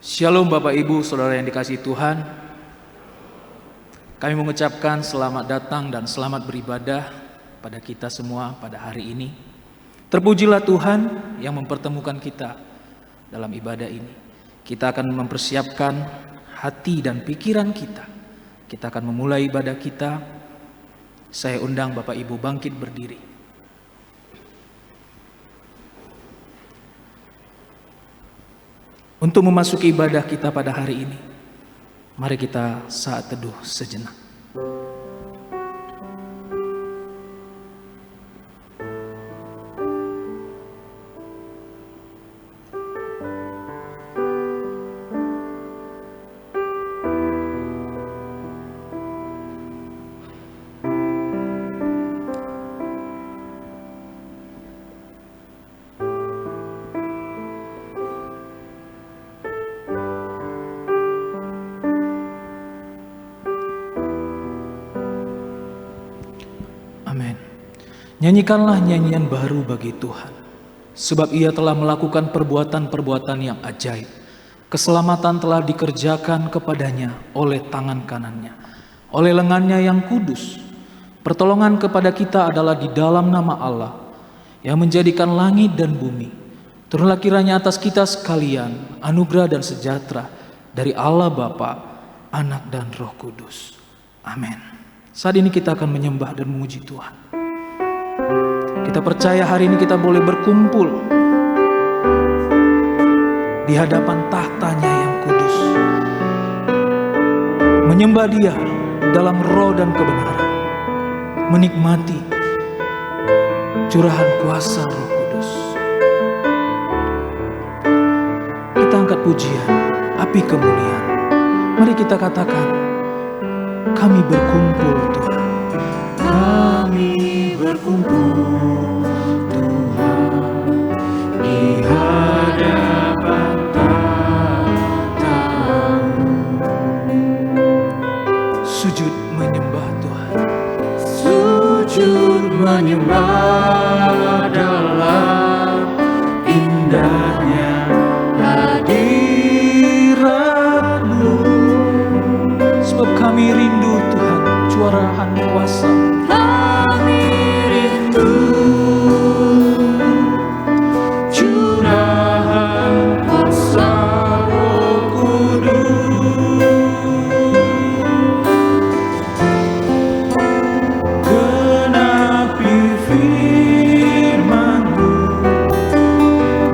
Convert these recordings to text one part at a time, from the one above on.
Shalom Bapak Ibu Saudara yang dikasihi Tuhan. Kami mengucapkan selamat datang dan selamat beribadah pada kita semua pada hari ini. Terpujilah Tuhan yang mempertemukan kita dalam ibadah ini. Kita akan mempersiapkan hati dan pikiran kita. Kita akan memulai ibadah kita. Saya undang Bapak Ibu bangkit berdiri. Untuk memasuki ibadah kita pada hari ini, mari kita saat teduh sejenak. Nyanyikanlah nyanyian baru bagi Tuhan, sebab Ia telah melakukan perbuatan-perbuatan yang ajaib. Keselamatan telah dikerjakan kepadanya oleh tangan kanannya, oleh lengannya yang kudus. Pertolongan kepada kita adalah di dalam nama Allah, yang menjadikan langit dan bumi. Turunlah kiranya atas kita sekalian anugerah dan sejahtera dari Allah Bapa, Anak dan Roh Kudus. Amin. Saat ini kita akan menyembah dan memuji Tuhan. Kita percaya hari ini kita boleh berkumpul di hadapan tahtanya yang kudus, menyembah Dia dalam roh dan kebenaran, menikmati curahan kuasa Roh Kudus. Kita angkat pujian, api kemuliaan. Mari kita katakan, kami berkumpul Tuhan. Kami berkumpul Tuhan di hadapan tahta-Mu. Sujud menyembah Tuhan. Sujud menyembah dalam indahnya hadirat-Mu. Sebab kami rindu Tuhan, curahan kuasa. Kami rindu curahan kuasa Roh Kudus. Genapi firman-Mu,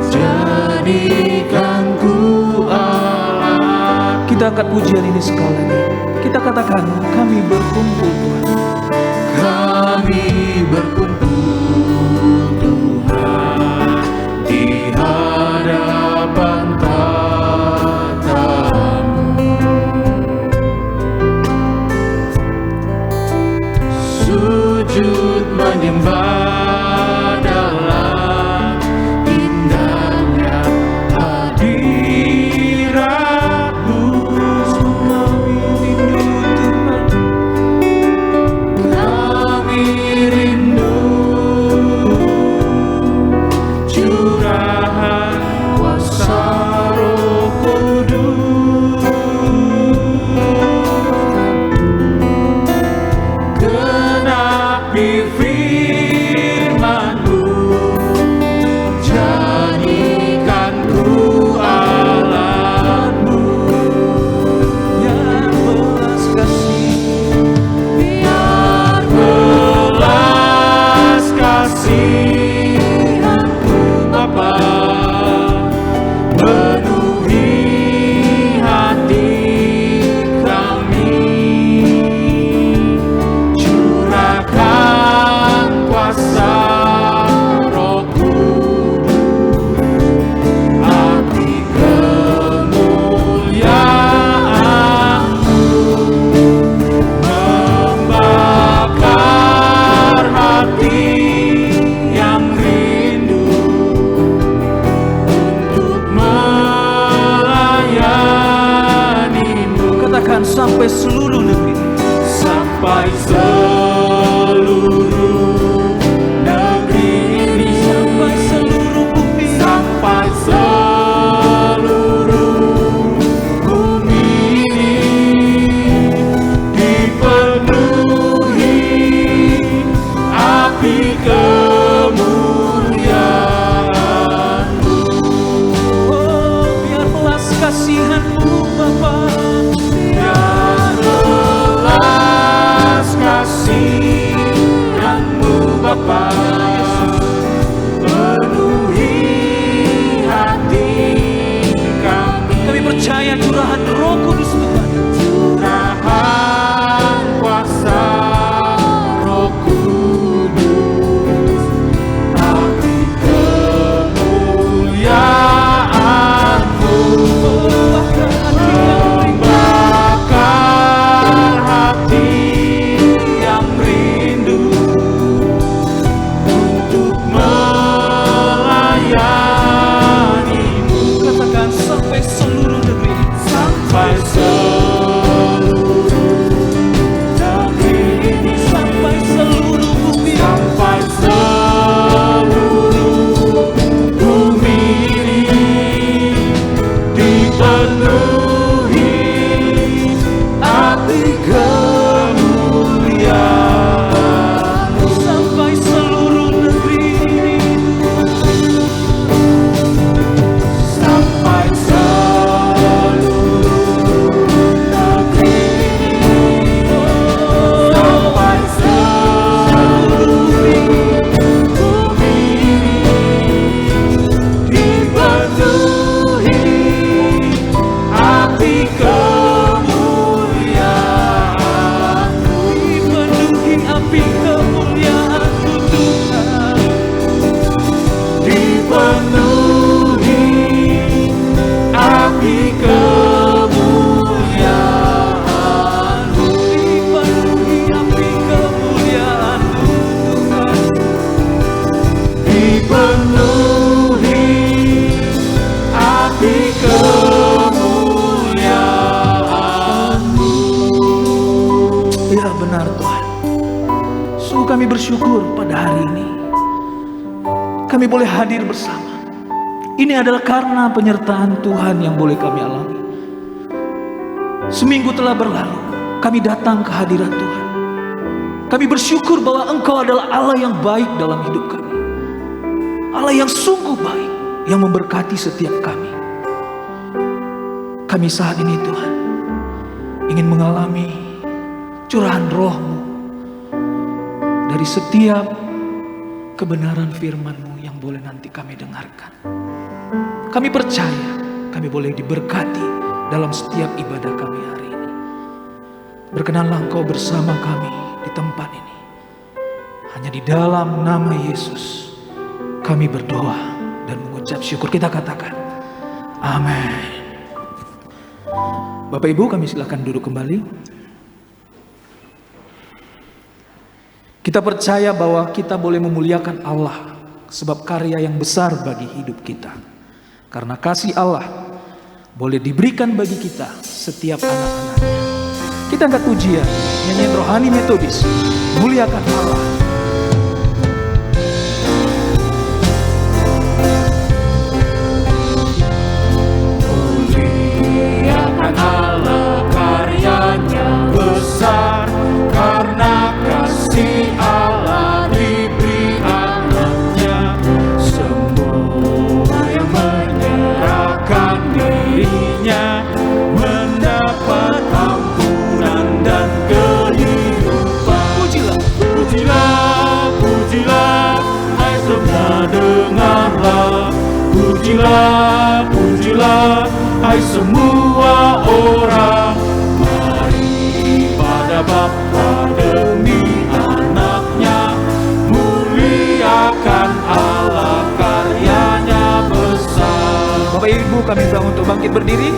jadikan ku Allah. Kita angkat pujian ini sekali lagi. Kita katakan, kami berkumpul Tuhan. Kami berkumpul Tuhan di hadapan tahta-Mu. Sujud menyembah dalam indahnya hadirat-Mu. Kami rindu curahan kuasa Roh Kudus. Genapi firman-Mu, jadikan ku alat-Mu Yang belas kasih, biar belas kasihan-Mu Bapa bersyukur pada hari ini. Kami boleh hadir bersama. Ini adalah karena penyertaan Tuhan yang boleh kami alami. Seminggu telah berlalu, kami datang ke hadirat Tuhan. Kami bersyukur bahwa Engkau adalah Allah yang baik dalam hidup kami. Allah yang sungguh baik, yang memberkati setiap kami. Kami saat ini Tuhan ingin mengalami curahan Roh-Mu dari setiap kebenaran firman-Mu yang boleh nanti kami dengarkan. Kami percaya kami boleh diberkati dalam setiap ibadah kami hari ini. Berkenanlah Engkau bersama kami di tempat ini. Hanya di dalam nama Yesus kami berdoa dan mengucap syukur. Kita katakan amin. Bapak Ibu, kami silakan duduk kembali. Kita percaya bahwa kita boleh memuliakan Allah sebab karya yang besar bagi hidup kita. Karena kasih Allah boleh diberikan bagi kita setiap anak-anaknya. Kita angkat pujian, nyanyian rohani metodis, muliakan Allah. Muliakan Allah, karyanya besar, karena kasih Allah diberi anaknya. Semua yang menyerahkan dirinya mendapat ampunan dan kehidupan. Pujilah, Pujilah, pujilah, hai semua dengarlah. Pujilah, pujilah, hai semua orang. Mari pada Bapa demi anaknya, muliakan Allah, karyanya besar. Bapak Ibu, kami minta untuk bangkit berdiri.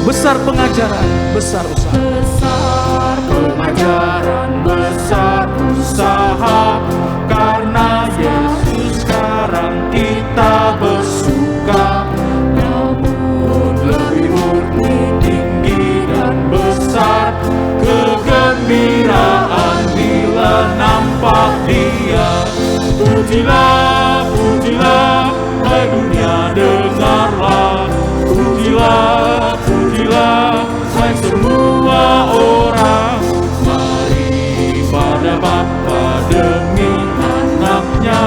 Besar pengajaran, besar usaha. Besar pengajaran, besar usaha, karena Yesus sekarang kita bersuka. Namun lebih murni, tinggi dan besar kegembiraan bila nampak Dia. Pujilah, pujilah, hai dunia dengarlah. Pujilah, pujilah, hai semua orang. Mari pada Bapa demi anaknya,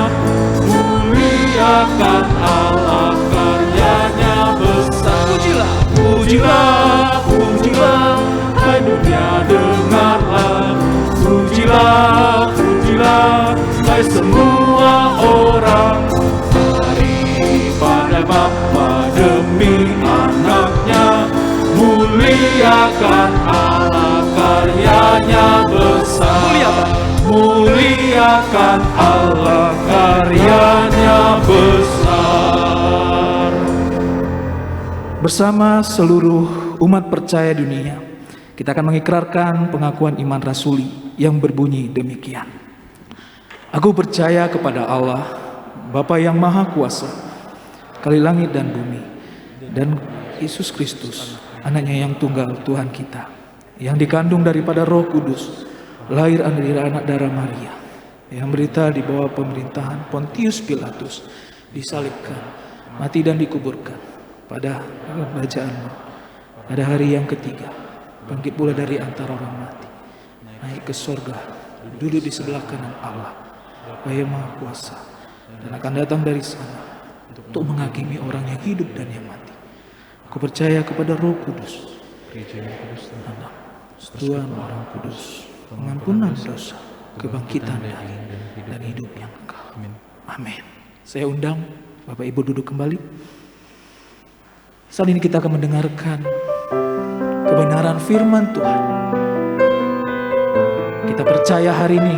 muliakan Allah, karyanya besar. Pujilah, Pujilah, pujilah, hai dunia dengarlah. Pujilah, pujilah, hai semua orang. Mari pada Bapa demi anaknya, muliakan Allah, karyanya besar. Muliakan Allah, karyanya besar. bersama seluruh umat percaya dunia, kita akan mengikrarkan pengakuan iman rasuli yang berbunyi demikian. Aku percaya kepada Allah, Bapa yang Maha Kuasa, Kali langit dan bumi, dan Yesus Kristus, anaknya yang tunggal Tuhan kita, yang dikandung daripada Roh Kudus, lahir dari anak darah Maria, yang berita di bawah pemerintahan Pontius Pilatus, disalibkan, mati dan dikuburkan, pada kerajaanmu, pada hari yang ketiga, bangkit pula dari antara orang mati, naik ke sorga, duduk di sebelah kanan Allah, Bapa yang Maha Kuasa, dan akan datang dari sana untuk menghakimi orang yang hidup dan yang mati. Aku percaya kepada Roh Kudus, Anak, Tuhan Orang Kudus, pengampunan dosa, kebangkitan dari dan hidup yang kekal. Amin. Saya undang Bapak Ibu duduk kembali. Saat ini kita akan mendengarkan kebenaran firman Tuhan. Kita percaya hari ini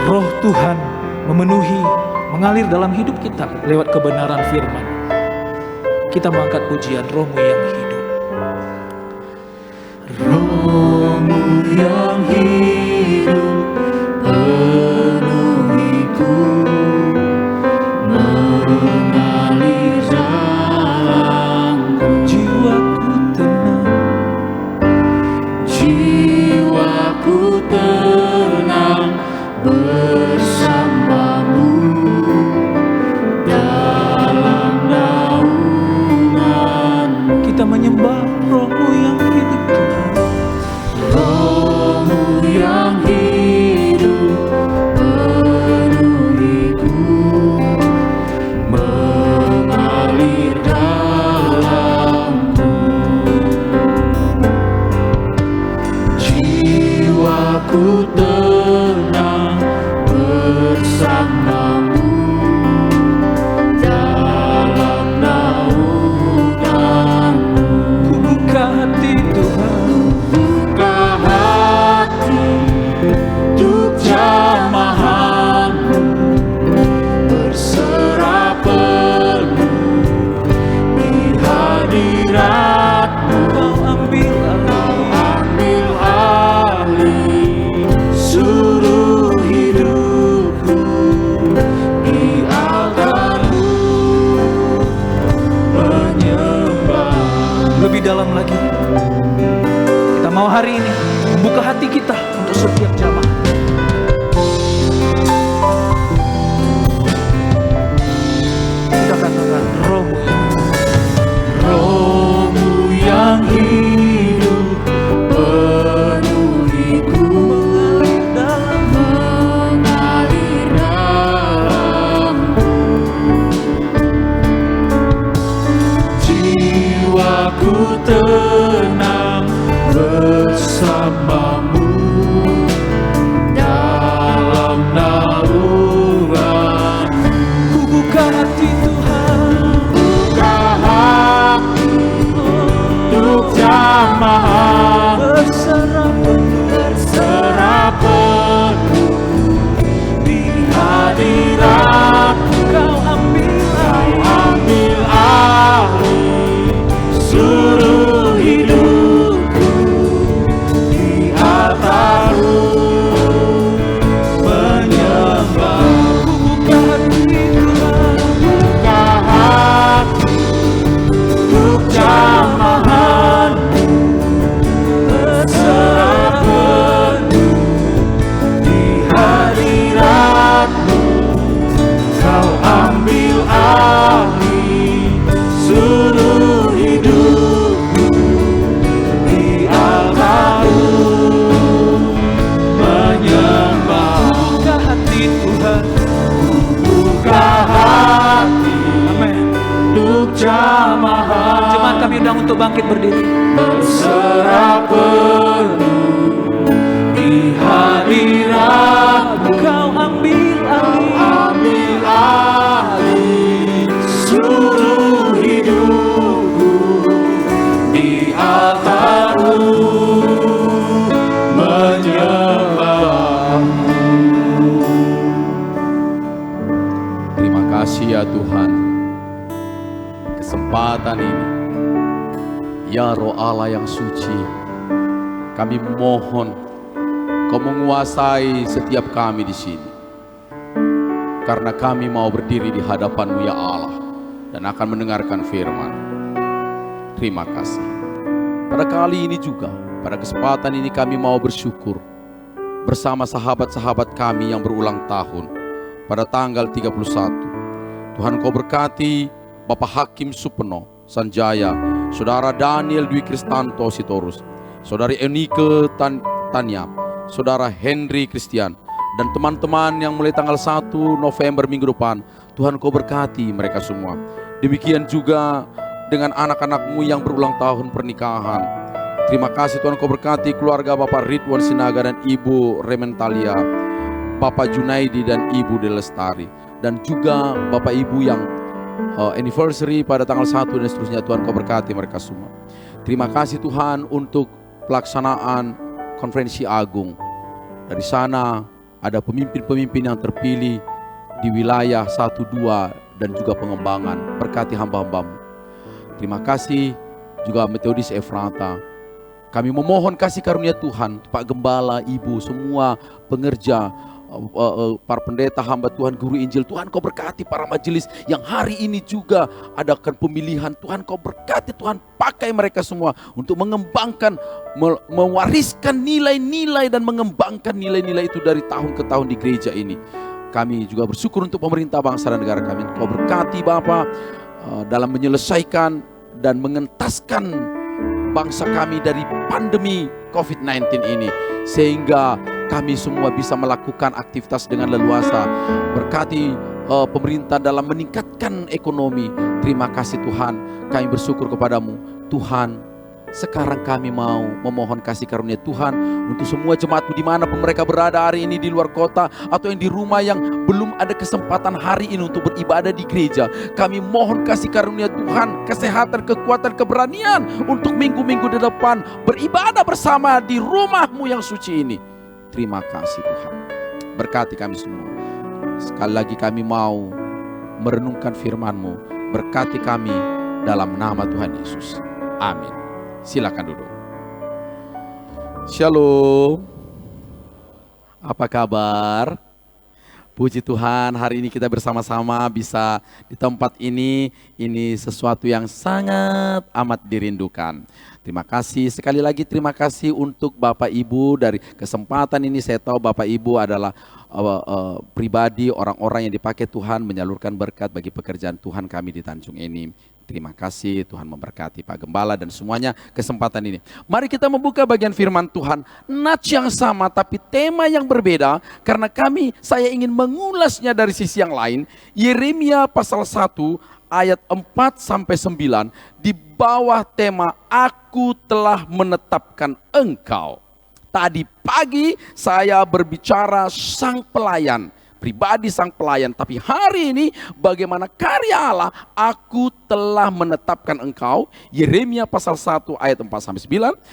Roh Tuhan memenuhi, mengalir dalam hidup kita lewat kebenaran firman. Kita mengangkat pujian Roh-Mu yang hidup. Roh-Mu yang hidup penuhiku, mengalir jalanku. Jiwaku tenang, Jiwaku tenang, jamaah Jemaat kami undang untuk bangkit berdiri. berserah penuh di hadirat-Mu. Kau ambil alih, Ambil alih seluruh hidupku di altar-Mu, menyembah-Mu. Terima kasih ya Tuhan, kesempatan ini. Ya Roh Allah yang suci, kami mohon Kau menguasai setiap kami di sini. Karena kami mau berdiri di hadapan-Mu ya Allah dan akan mendengarkan firman. Terima kasih. Pada kali ini juga, pada kesempatan ini kami mau bersyukur bersama sahabat-sahabat kami yang berulang tahun pada tanggal 31. Tuhan Kau berkati Bapak Hakim Supeno Sanjaya, Saudara Daniel Dwi Kristanto Sitorus, Saudari Enike Tanya, Saudara Henry Christian, dan teman-teman yang mulai tanggal 1 November minggu depan. Tuhan Kau berkati mereka semua. Demikian juga dengan anak-anak-Mu yang berulang tahun pernikahan. Terima kasih Tuhan Kau berkati keluarga Bapak Ridwan Sinaga dan Ibu Rementalia, Bapak Junaidi dan Ibu Delestari, dan juga Bapak Ibu yang anniversary pada tanggal 1 dan seterusnya. Tuhan Kau berkati mereka semua. Terima kasih Tuhan untuk pelaksanaan konferensi agung. Dari sana ada pemimpin-pemimpin yang terpilih di wilayah 1, 2 dan juga pengembangan. Berkati hamba-hamba-Mu. Terima kasih juga Metodis Efrata. Kami memohon kasih karunia Tuhan, Pak Gembala, Ibu, semua pengerja, para pendeta, hamba Tuhan, guru Injil. Tuhan Kau berkati para majelis yang hari ini juga adakan pemilihan. Tuhan Kau berkati, Tuhan pakai mereka semua untuk mengembangkan, mewariskan nilai-nilai dan mengembangkan nilai-nilai itu dari tahun ke tahun di gereja ini. Kami juga bersyukur untuk pemerintah bangsa dan negara kami. Kau berkati Bapa dalam menyelesaikan dan mengentaskan bangsa kami dari pandemi COVID-19 ini, sehingga kami semua bisa melakukan aktivitas dengan leluasa. Berkati pemerintah dalam meningkatkan ekonomi. Terima kasih Tuhan, kami bersyukur kepadamu Tuhan. Sekarang kami mau memohon kasih karunia Tuhan untuk semua jemaat-Mu dimanapun mereka berada hari ini, di luar kota atau yang di rumah yang belum ada kesempatan hari ini untuk beribadah di gereja. Kami mohon kasih karunia Tuhan, kesehatan, kekuatan, keberanian untuk minggu-minggu di depan beribadah bersama di rumah-Mu yang suci ini. Terima kasih Tuhan, berkati kami semua. Sekali lagi kami mau merenungkan firman-Mu. Berkati kami dalam nama Tuhan Yesus. Amin. Silakan duduk. Shalom. Apa kabar? Puji Tuhan, hari ini kita bersama-sama bisa di tempat ini. Ini sesuatu yang sangat amat dirindukan. Terima kasih sekali lagi, terima kasih untuk Bapak Ibu dari kesempatan ini. Saya tahu Bapak Ibu adalah pribadi, orang-orang yang dipakai Tuhan menyalurkan berkat bagi pekerjaan Tuhan kami di Tanjung ini. Terima kasih, Tuhan memberkati Pak Gembala dan semuanya kesempatan ini. Mari kita membuka bagian firman Tuhan, nats yang sama tapi tema yang berbeda, karena saya ingin mengulasnya dari sisi yang lain. Yeremia pasal 1 ayat 4-9 di bawah tema Aku telah menetapkan engkau. Tadi pagi saya berbicara sang pelayan, pribadi sang pelayan, tapi hari ini bagaimana karya Allah. Aku telah menetapkan engkau. Yeremia pasal 1 ayat 4-9.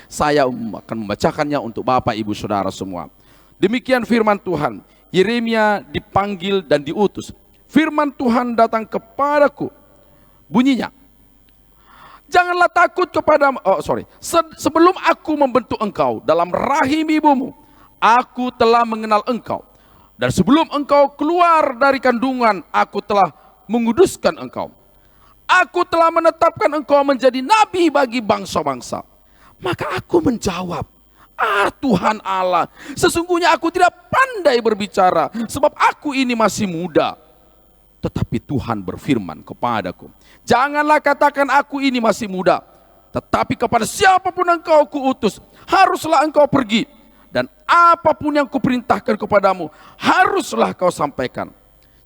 Saya akan membacakannya untuk Bapak Ibu Saudara semua. Demikian firman Tuhan. Yeremia dipanggil dan diutus. Firman Tuhan datang kepadaku. Bunyinya, janganlah takut sebelum aku membentuk engkau dalam rahim ibumu, aku telah mengenal engkau. Dan sebelum engkau keluar dari kandungan, aku telah menguduskan engkau. Aku telah menetapkan engkau menjadi nabi bagi bangsa-bangsa. Maka aku menjawab, Tuhan Allah, sesungguhnya aku tidak pandai berbicara, sebab aku ini masih muda. Tetapi Tuhan berfirman kepadaku, janganlah katakan aku ini masih muda, tetapi kepada siapapun engkau kuutus, haruslah engkau pergi. Dan apapun yang kuperintahkan kepadamu, haruslah kau sampaikan.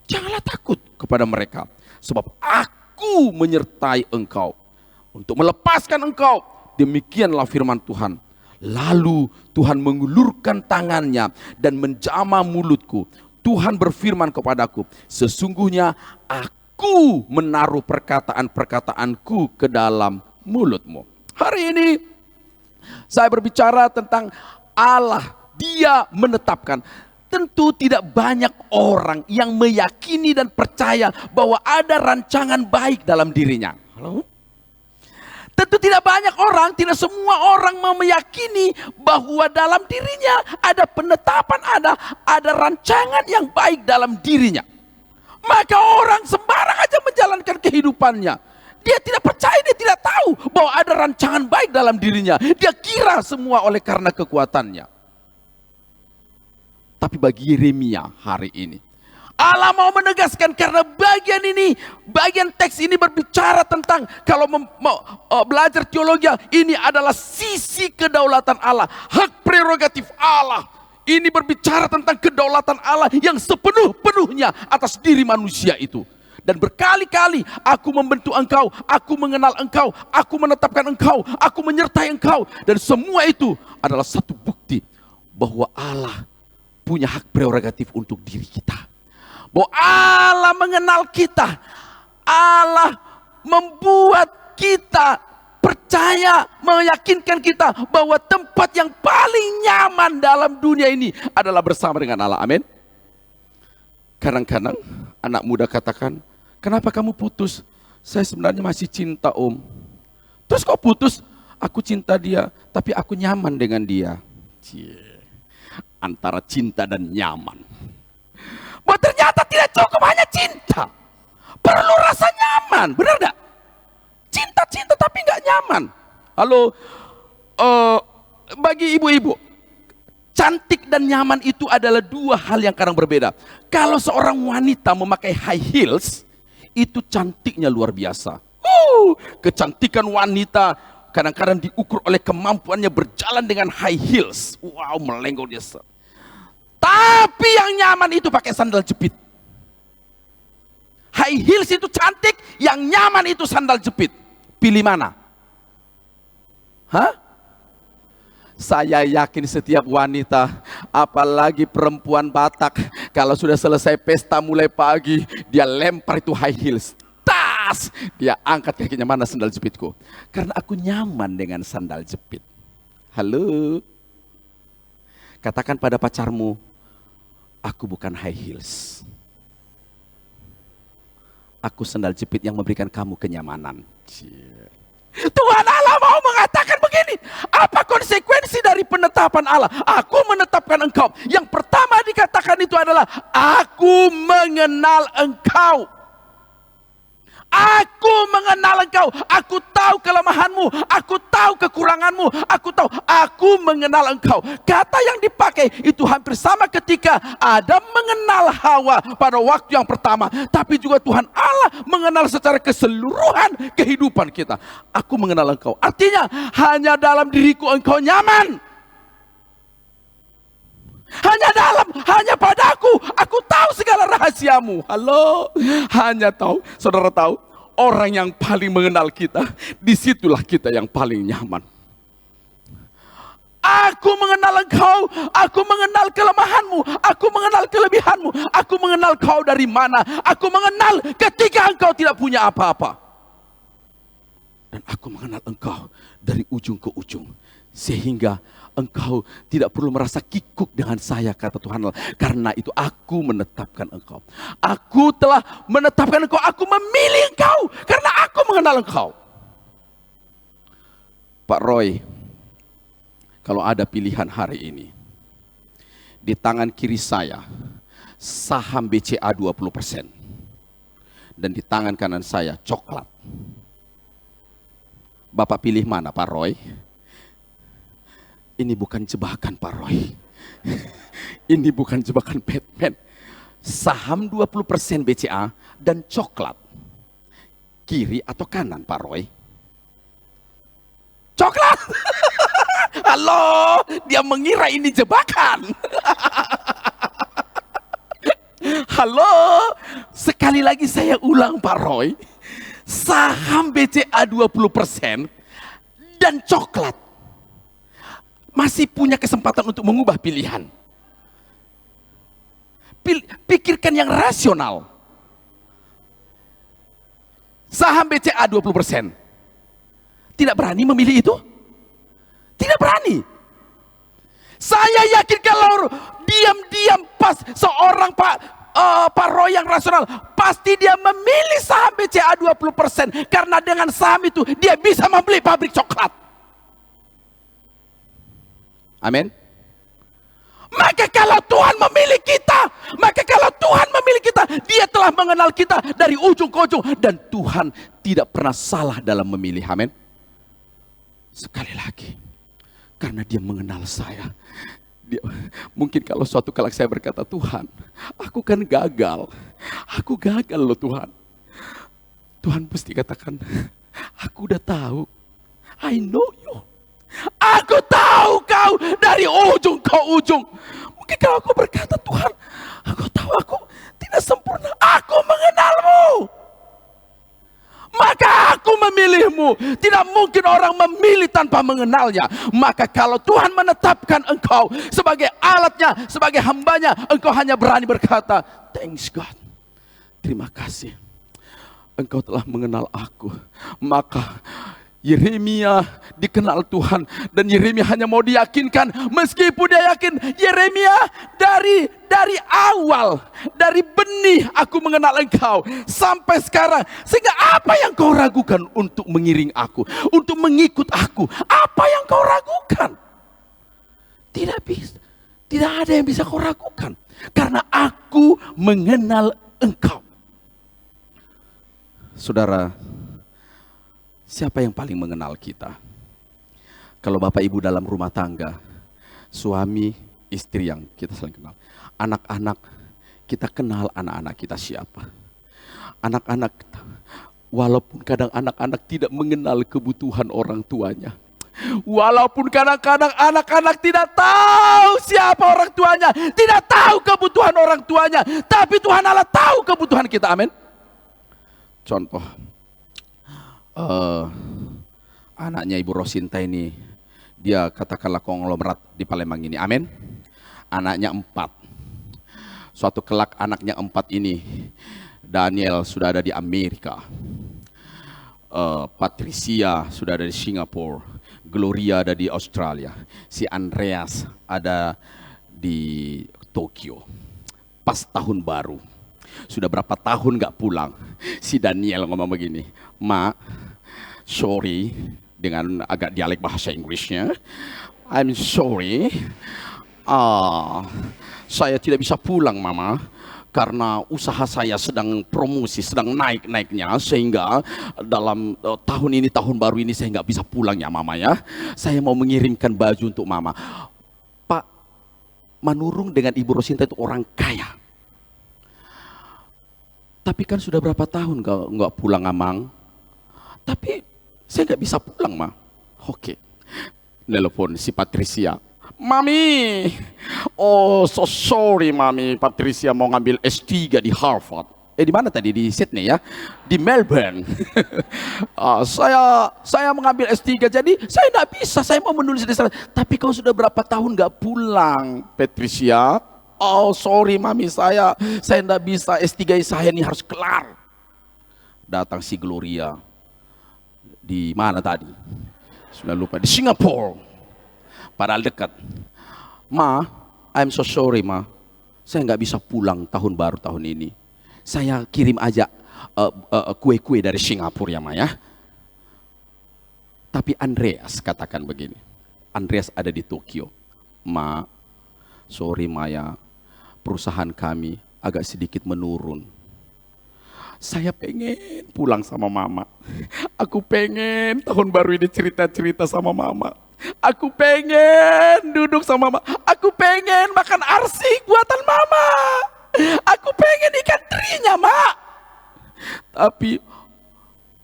Janganlah takut kepada mereka, sebab aku aku menyertai engkau untuk melepaskan engkau. Demikianlah firman Tuhan. Lalu Tuhan mengulurkan tangannya dan menjamah mulutku. Tuhan berfirman kepadaku, sesungguhnya aku menaruh perkataan-perkataanku ke dalam mulutmu. Hari ini saya berbicara tentang Allah. Dia menetapkan. Tentu tidak banyak orang yang meyakini dan percaya bahwa ada rancangan baik dalam dirinya. Halo? Tentu tidak banyak orang, tidak semua orang meyakini bahwa dalam dirinya ada penetapan, ada rancangan yang baik dalam dirinya. Maka orang sembarang aja menjalankan kehidupannya. Dia tidak percaya, dia tidak tahu bahwa ada rancangan baik dalam dirinya. Dia kira semua oleh karena kekuatannya. Tapi bagi Yeremia hari ini, Allah mau menegaskan, karena bagian teks ini berbicara tentang, kalau belajar teologi, ini adalah sisi kedaulatan Allah, hak prerogatif Allah. Ini berbicara tentang kedaulatan Allah yang sepenuh-penuhnya atas diri manusia itu. Dan berkali-kali aku membentuk engkau, aku mengenal engkau, aku menetapkan engkau, aku menyertai engkau. Dan semua itu adalah satu bukti bahwa Allah punya hak prerogatif untuk diri kita. Bahwa Allah mengenal kita. Allah membuat kita percaya, meyakinkan kita bahwa tempat yang paling nyaman dalam dunia ini adalah bersama dengan Allah. Amin. Kadang-kadang anak muda katakan, kenapa kamu putus? Saya sebenarnya masih cinta om. Terus kok putus? Aku cinta dia, tapi aku nyaman dengan dia. Antara cinta dan nyaman. Bahwa ternyata tidak cukup hanya cinta. Perlu rasa nyaman, benar gak? Cinta tapi gak nyaman. Halo, bagi ibu-ibu, cantik dan nyaman itu adalah dua hal yang kadang berbeda. Kalau seorang wanita memakai high heels, itu cantiknya luar biasa. Kecantikan wanita kadang-kadang diukur oleh kemampuannya berjalan dengan high heels. Wow, melenggok dia. Tapi yang nyaman itu pakai sandal jepit. High heels itu cantik, yang nyaman itu sandal jepit. Pilih mana? Saya yakin setiap wanita, apalagi perempuan Batak, kalau sudah selesai pesta mulai pagi, dia lempar itu high heels. Tas! Dia angkat kakinya, mana sandal jepitku? Karena aku nyaman dengan sandal jepit. Halo? Katakan pada pacarmu, aku bukan high heels. Aku sandal jepit yang memberikan kamu kenyamanan. Tuhan Allah mau mengatakan begini. Apa konsekuensi dari penetapan Allah? Aku menetapkan engkau. Yang pertama dikatakan itu adalah, aku mengenal engkau. Aku mengenal engkau. Aku tahu kelemahanmu. Aku tahu kekuranganmu. Aku mengenal engkau. Kata yang dipakai itu hampir sama ketika Adam mengenal Hawa pada waktu yang pertama. Tapi juga Tuhan Allah mengenal secara keseluruhan kehidupan kita. Aku mengenal engkau. Artinya hanya dalam diriku engkau nyaman. Hanya padaku, aku tahu segala rahasiamu. Halo, hanya tahu, saudara tahu, orang yang paling mengenal kita, disitulah kita yang paling nyaman. Aku mengenal engkau, aku mengenal kelemahanmu, aku mengenal kelebihanmu, aku mengenal kau dari mana, aku mengenal ketika engkau tidak punya apa-apa. Dan aku mengenal engkau dari ujung ke ujung, sehingga engkau tidak perlu merasa kikuk dengan saya, kata Tuhan Allah. Karena itu aku menetapkan engkau. Aku telah menetapkan engkau. Aku memilih engkau karena aku mengenal engkau. Pak Roy, kalau ada pilihan hari ini, di tangan kiri saya saham BCA 20%, dan di tangan kanan saya coklat. Bapak pilih mana, Pak Roy? Ini bukan jebakan, Pak Roy. Ini bukan jebakan Batman. Saham 20% BCA dan coklat. Kiri atau kanan, Pak Roy? Coklat. Halo, dia mengira ini jebakan. Halo, sekali lagi saya ulang, Pak Roy. saham BCA 20% dan coklat masih punya kesempatan untuk mengubah pilihan. Pikirkan yang rasional. Saham BCA 20%. Tidak berani memilih itu? Tidak berani. Saya yakin kalau diam-diam pas seorang Pak Roy yang rasional, pasti dia memilih saham BCA 20%. Karena dengan saham itu dia bisa membeli pabrik coklat. Amin. Maka kalau Tuhan memilih kita, Dia telah mengenal kita dari ujung ke ujung, dan Tuhan tidak pernah salah dalam memilih. Amin. Sekali lagi, karena Dia mengenal saya. Mungkin kalau suatu kali saya berkata, Tuhan, aku kan gagal. Aku gagal loh Tuhan. Tuhan pasti katakan, aku udah tahu. I know you. Aku tahu kau dari ujung ke ujung. Mungkin kalau aku berkata, Tuhan, aku tahu aku tidak sempurna. Aku mengenalmu. Maka aku memilihmu. Tidak mungkin orang memilih tanpa mengenalnya. Maka kalau Tuhan menetapkan engkau sebagai alatnya, sebagai hambanya, engkau hanya berani berkata, thanks God. Terima kasih. Engkau telah mengenal aku. Maka Yeremia dikenal Tuhan, dan Yeremia hanya mau diyakinkan, meskipun dia yakin, Yeremia dari awal, dari benih aku mengenal engkau sampai sekarang. Sehingga apa yang kau ragukan untuk mengiring aku, untuk mengikut aku? Apa yang kau ragukan? Tidak bisa, tidak ada yang bisa kau ragukan, karena aku mengenal engkau. Saudara, siapa yang paling mengenal kita? Kalau Bapak Ibu dalam rumah tangga, suami, istri yang kita saling kenal. Anak-anak, kita kenal anak-anak kita siapa. Anak-anak, walaupun kadang anak-anak tidak mengenal kebutuhan orang tuanya. Walaupun kadang-kadang anak-anak tidak tahu siapa orang tuanya, tidak tahu kebutuhan orang tuanya, tapi Tuhan Allah tahu kebutuhan kita. Amin. Contoh, anaknya Ibu Rosinta ini, dia katakanlah konglomerat di Palembang ini. Amin. Anaknya 4. Suatu kelak anaknya 4 ini, Daniel sudah ada di Amerika, Patricia sudah ada di Singapura, Gloria ada di Australia, si Andreas ada di Tokyo. Pas tahun baru, sudah berapa tahun gak pulang, si Daniel ngomong begini, Ma, sorry, dengan agak dialek bahasa Inggrisnya, I'm sorry, saya tidak bisa pulang Mama, karena usaha saya sedang promosi, sedang naik-naiknya, sehingga dalam tahun ini, tahun baru ini saya nggak bisa pulang ya Mama ya. Saya mau mengirimkan baju untuk Mama. Pak Manurung dengan Ibu Rosinta itu orang kaya. Tapi kan sudah berapa tahun nggak pulang Amang. Tapi saya nggak bisa pulang Ma. Oke. Nelpon si Patricia. Mami, oh so sorry Mami, Patricia mau ngambil S3 di Harvard. Di mana tadi? Di Sydney ya? Di Melbourne. Saya mengambil S3, jadi saya nggak bisa, saya mau menulis di sana. Tapi kau sudah berapa tahun nggak pulang, Patricia? Oh sorry Mami, saya nggak bisa, S3 saya ini harus kelar. Datang si Gloria. Di mana tadi? Sudah lupa, di Singapura. Padahal dekat. Ma, I'm so sorry Ma, saya nggak bisa pulang tahun baru tahun ini. Saya kirim aja kue-kue dari Singapura ya Ma ya. Tapi Andreas katakan begini, Andreas ada di Tokyo. Ma, sorry Ma ya, perusahaan kami agak sedikit menurun. Saya pengen pulang sama Mama. Aku pengen tahun baru ini cerita-cerita sama Mama. Aku pengen duduk sama Mama. Aku pengen makan arsik buatan Mama. Aku pengen ikan terinya, Mak. Tapi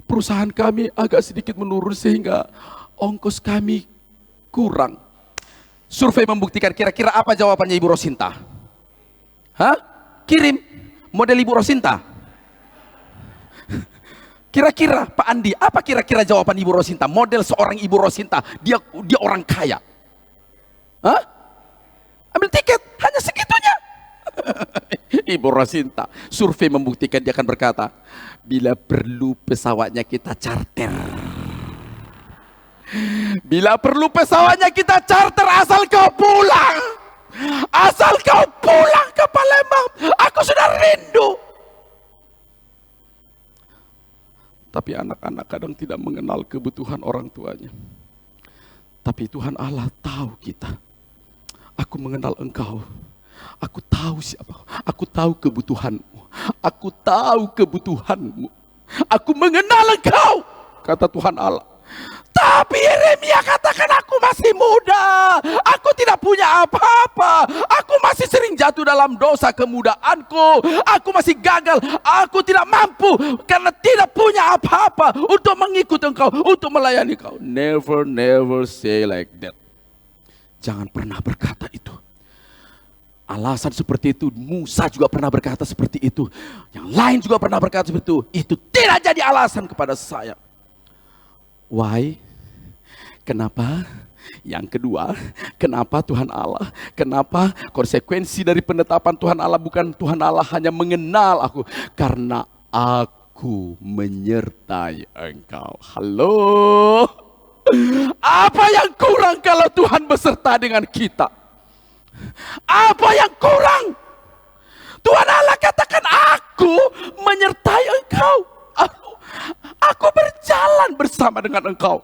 perusahaan kami agak sedikit menurun sehingga ongkos kami kurang. Survei membuktikan, kira-kira apa jawabannya Ibu Rosinta? Hah? Kirim model Ibu Rosinta. Kira-kira Pak Andi, apa kira-kira jawaban Ibu Rosinta? Model seorang Ibu Rosinta, dia orang kaya. Hah? Ambil tiket, hanya segitunya. Ibu Rosinta, survei membuktikan dia akan berkata, bila perlu pesawatnya kita charter. Bila perlu pesawatnya kita charter, asal kau pulang. Asal kau pulang ke Palembang, aku sudah rindu. Tapi anak-anak kadang tidak mengenal kebutuhan orang tuanya. Tapi Tuhan Allah tahu kita. Aku mengenal engkau. Aku tahu siapa. Aku tahu kebutuhanmu. Aku tahu kebutuhanmu. Aku mengenal engkau, kata Tuhan Allah. Tapi Yeremia katakan, aku masih muda, aku tidak punya apa-apa, aku masih sering jatuh dalam dosa kemudaanku, aku masih gagal, aku tidak mampu karena tidak punya apa-apa untuk mengikut engkau, untuk melayani engkau. Never say like that. Jangan pernah berkata itu. Alasan seperti itu, Musa juga pernah berkata seperti itu, yang lain juga pernah berkata seperti itu tidak jadi alasan kepada saya. Why? Kenapa? Yang kedua, kenapa Tuhan Allah? Kenapa konsekuensi dari penetapan Tuhan Allah bukan Tuhan Allah hanya mengenal aku, karena aku menyertai engkau. Halo? Apa yang kurang kalau Tuhan beserta dengan kita? Apa yang kurang? Tuhan Allah katakan, aku menyertai engkau. Aku berjalan bersama dengan engkau.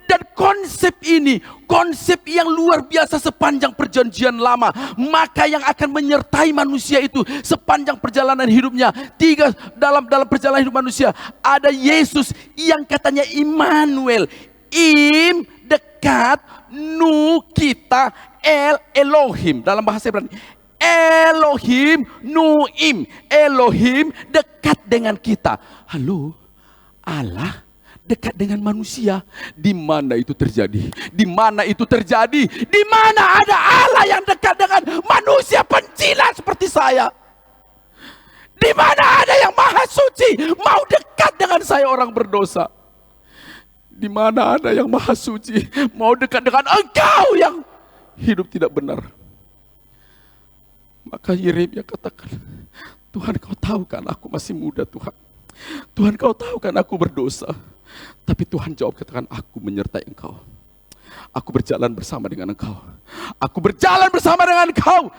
Dan konsep ini, konsep yang luar biasa sepanjang perjanjian lama. Maka yang akan menyertai manusia itu sepanjang perjalanan hidupnya. Dalam perjalanan hidup manusia ada Yesus yang katanya Immanuel. Im, dekat, nu, kita, Elohim. Dalam bahasa Ibrani, Elohim, nuim. Elohim dekat dengan kita. Halo? Allah dekat dengan manusia. Di mana itu terjadi? Di mana itu terjadi? Di mana ada Allah yang dekat dengan manusia pencilan seperti saya? Di mana ada yang maha suci mau dekat dengan saya orang berdosa? Di mana ada yang maha suci mau dekat dengan engkau yang hidup tidak benar? Maka Yeremia katakan, Tuhan, kau tahu kan aku masih muda, Tuhan. Tuhan, kau tahu kan aku berdosa. Tapi Tuhan jawab, katakan, aku menyertai engkau. Aku berjalan bersama dengan engkau. Aku berjalan bersama dengan engkau.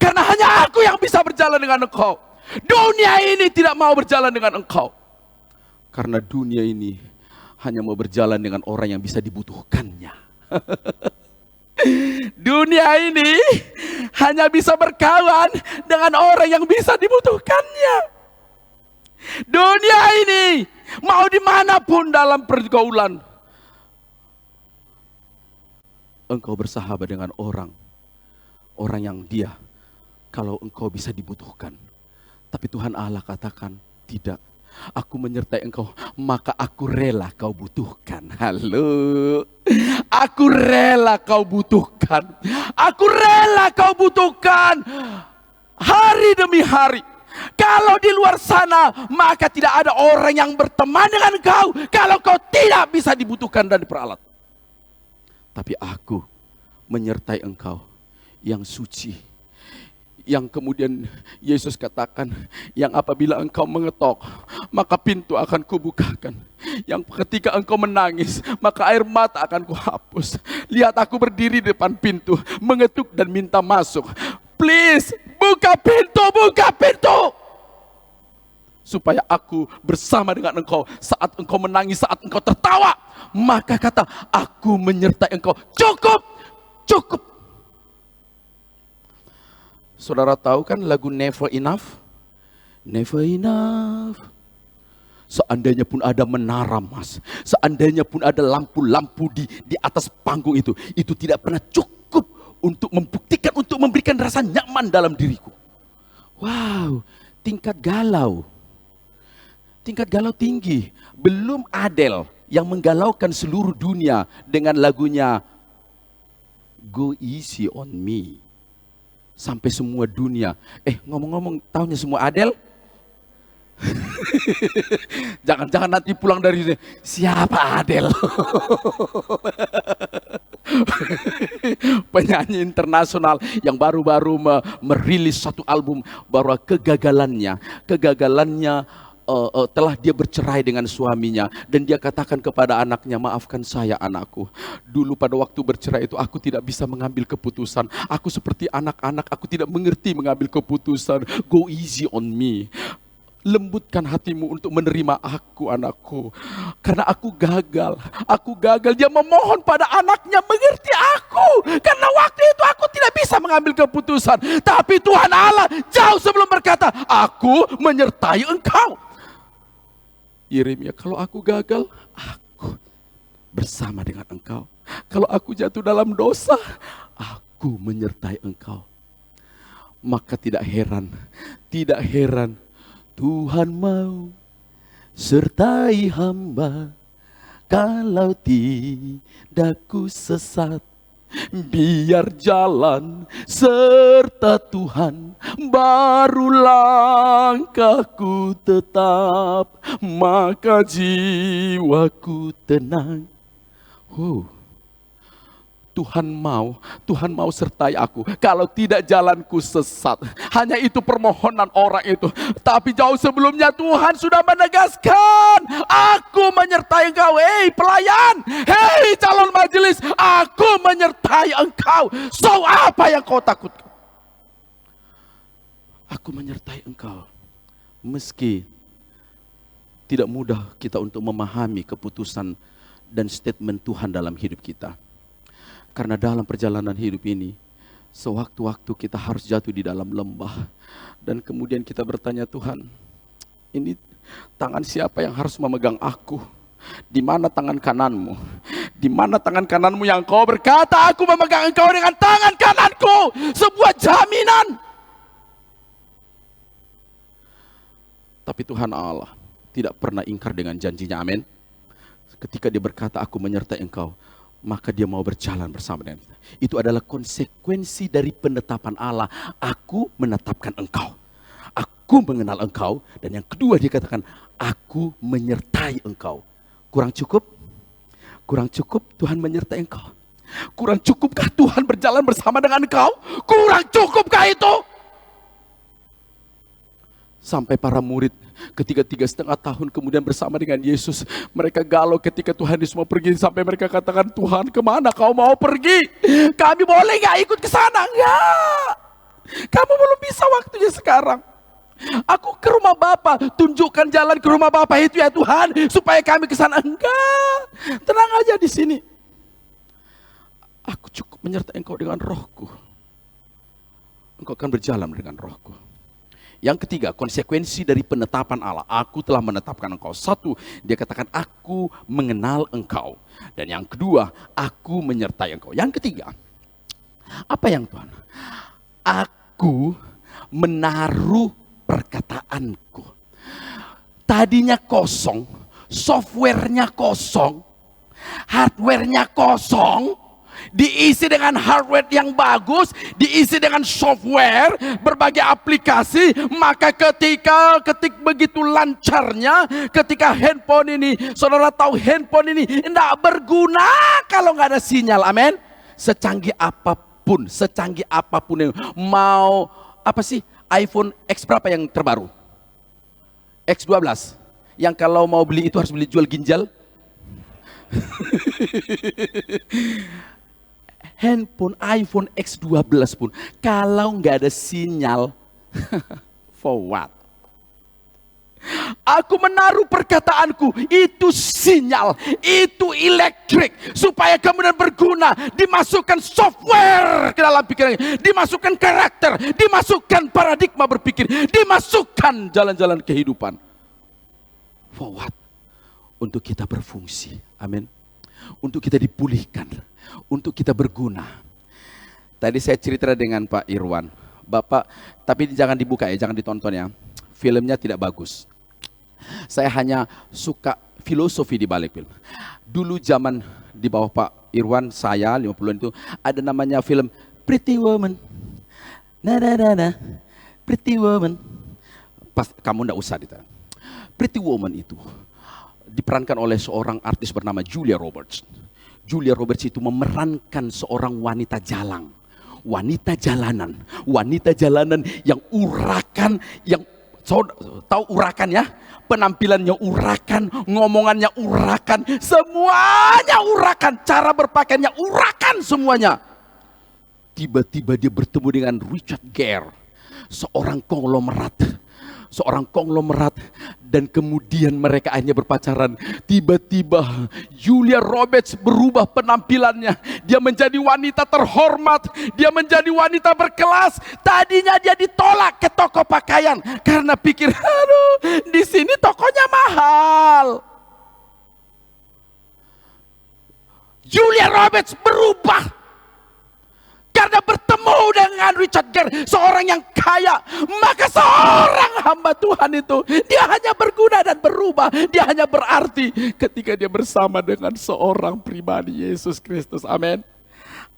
Karena hanya aku yang bisa berjalan dengan engkau. Dunia ini tidak mau berjalan dengan engkau. Karena dunia ini hanya mau berjalan dengan orang yang bisa dibutuhkannya. Dunia ini hanya bisa berkawan dengan orang yang bisa dibutuhkannya. Dunia ini mau dimanapun dalam pergaulan, engkau bersahabat dengan orang yang dia, kalau engkau bisa dibutuhkan. Tapi Tuhan Allah katakan, tidak, aku menyertai engkau, maka aku rela kau butuhkan. Halo, aku rela kau butuhkan. Aku rela kau butuhkan hari demi hari. Kalau di luar sana, maka tidak ada orang yang berteman dengan kau kalau kau tidak bisa dibutuhkan dan diperalat. Tapi aku menyertai engkau yang suci. Yang kemudian Yesus katakan, yang apabila engkau mengetok, maka pintu akan kubukakan. Yang ketika engkau menangis, maka air mata akan kuhapus. Lihat, aku berdiri di depan pintu, mengetuk dan minta masuk. Please, buka pintu. Supaya aku bersama dengan engkau saat engkau menangis, saat engkau tertawa. Maka kata, aku menyertai engkau. Cukup. Saudara tahu kan lagu Never Enough? Never enough. Seandainya pun ada menara emas, seandainya pun ada lampu-lampu di atas panggung itu tidak pernah cukup untuk membuktikan, untuk memberikan rasa nyaman dalam diriku. Wow, tingkat galau tinggi. Belum Adele yang menggalaukan seluruh dunia dengan lagunya Go Easy on Me. Sampai semua dunia, ngomong-ngomong, tahunya semua Adele? Jangan-jangan nanti pulang dari sini, siapa Adel? Penyanyi internasional yang baru-baru merilis satu album bahwa kegagalannya telah dia bercerai dengan suaminya, dan dia katakan kepada anaknya, maafkan saya anakku, dulu pada waktu bercerai itu aku tidak bisa mengambil keputusan, aku seperti anak-anak, aku tidak mengerti mengambil keputusan, go easy on me. Lembutkan hatimu untuk menerima aku anakku, karena aku gagal. Dia memohon pada anaknya mengerti aku, karena waktu itu aku tidak bisa mengambil keputusan. Tapi Tuhan Allah jauh sebelum berkata, aku menyertai engkau. Yeremia, kalau aku gagal, aku bersama dengan engkau. Kalau aku jatuh dalam dosa, aku menyertai engkau. Maka tidak heran Tuhan mau sertai hamba, kalau tidak ku sesat. Biar jalan serta Tuhan, baru langkahku tetap, maka jiwaku tenang. Tuhan mau sertai aku, kalau tidak jalanku sesat. Hanya itu permohonan orang itu. Tapi jauh sebelumnya Tuhan sudah menegaskan, aku menyertai engkau. Hei pelayan, hei calon majelis, aku menyertai engkau. So apa yang kau takutkan? Aku menyertai engkau. Meski tidak mudah kita untuk memahami keputusan dan statement Tuhan dalam hidup kita. Karena dalam perjalanan hidup ini, sewaktu-waktu kita harus jatuh di dalam lembah. Dan kemudian kita bertanya, Tuhan, ini tangan siapa yang harus memegang aku? Di mana tangan kananmu? Di mana tangan kananmu yang kau berkata, aku memegang engkau dengan tangan kananku? Sebuah jaminan. Tapi Tuhan Allah tidak pernah ingkar dengan janjinya, amin. Ketika dia berkata, aku menyertai engkau, maka dia mau berjalan bersama dengan kita. Itu adalah konsekuensi dari penetapan Allah. Aku menetapkan engkau, aku mengenal engkau. Dan yang kedua dia katakan, aku menyertai engkau. Kurang cukup? Kurang cukup Tuhan menyertai engkau? Kurang cukupkah Tuhan berjalan bersama dengan engkau? Kurang cukupkah itu? Sampai para murid ketika 3,5 tahun kemudian bersama dengan Yesus, mereka galau ketika Tuhan Yesus mau pergi. Sampai mereka katakan, Tuhan kemana kau mau pergi? Kami boleh gak ikut ke sana? Enggak, kamu belum bisa waktunya sekarang. Aku ke rumah Bapa, tunjukkan jalan ke rumah Bapa itu ya Tuhan, supaya kami ke sana. Enggak, tenang aja di sini. Aku cukup menyertai engkau dengan rohku. Engkau akan berjalan dengan rohku. Yang ketiga, konsekuensi dari penetapan Allah. Aku telah menetapkan engkau. Satu, dia katakan aku mengenal engkau. Dan yang kedua, aku menyertai engkau. Yang ketiga, apa yang Tuhan? Aku menaruh perkataanku. Tadinya kosong, softwarenya kosong, hardwarenya kosong, diisi dengan hardware yang bagus, diisi dengan software, berbagai aplikasi. Maka ketika ketik begitu lancarnya, ketika handphone ini, saudara tahu handphone ini tidak berguna kalau nggak ada sinyal, amin. Secanggih apapun yang mau, apa sih, iPhone X berapa yang terbaru? X12, yang kalau mau beli itu harus beli jual ginjal. Handphone iPhone X12 pun kalau nggak ada sinyal, for what? Aku menaruh perkataanku, itu sinyal, itu elektrik, supaya kemudian berguna, dimasukkan software ke dalam pikirannya, dimasukkan karakter, dimasukkan paradigma berpikir, dimasukkan jalan-jalan kehidupan. For what? Untuk kita berfungsi, amin. Untuk kita dipulihkan, untuk kita berguna. Tadi saya cerita dengan Pak Irwan, Bapak, tapi jangan dibuka ya, jangan ditonton ya. Filmnya tidak bagus. Saya hanya suka filosofi di balik film. Dulu zaman di bawah Pak Irwan, saya 50-an itu ada namanya film Pretty Woman. Pretty Woman. Pas kamu ndak usah ditanya. Pretty Woman itu diperankan oleh seorang artis bernama Julia Roberts. Julia Roberts itu memerankan seorang wanita jalang, wanita jalanan yang urakan, yang tahu urakan ya? Penampilannya urakan, ngomongannya urakan, semuanya urakan, cara berpakaiannya urakan semuanya. Tiba-tiba dia bertemu dengan Richard Gere, seorang konglomerat, dan kemudian mereka hanya berpacaran. Tiba-tiba Julia Roberts berubah penampilannya, dia menjadi wanita terhormat, dia menjadi wanita berkelas. Tadinya dia ditolak ke toko pakaian karena pikir, aduh, di sini tokonya mahal. Julia Roberts berubah karena bertemu dengan Richard Gere, seorang yang kaya. Maka seorang hamba Tuhan itu, dia hanya berguna dan berubah. Dia hanya berarti ketika dia bersama dengan seorang pribadi, Yesus Kristus. Amin.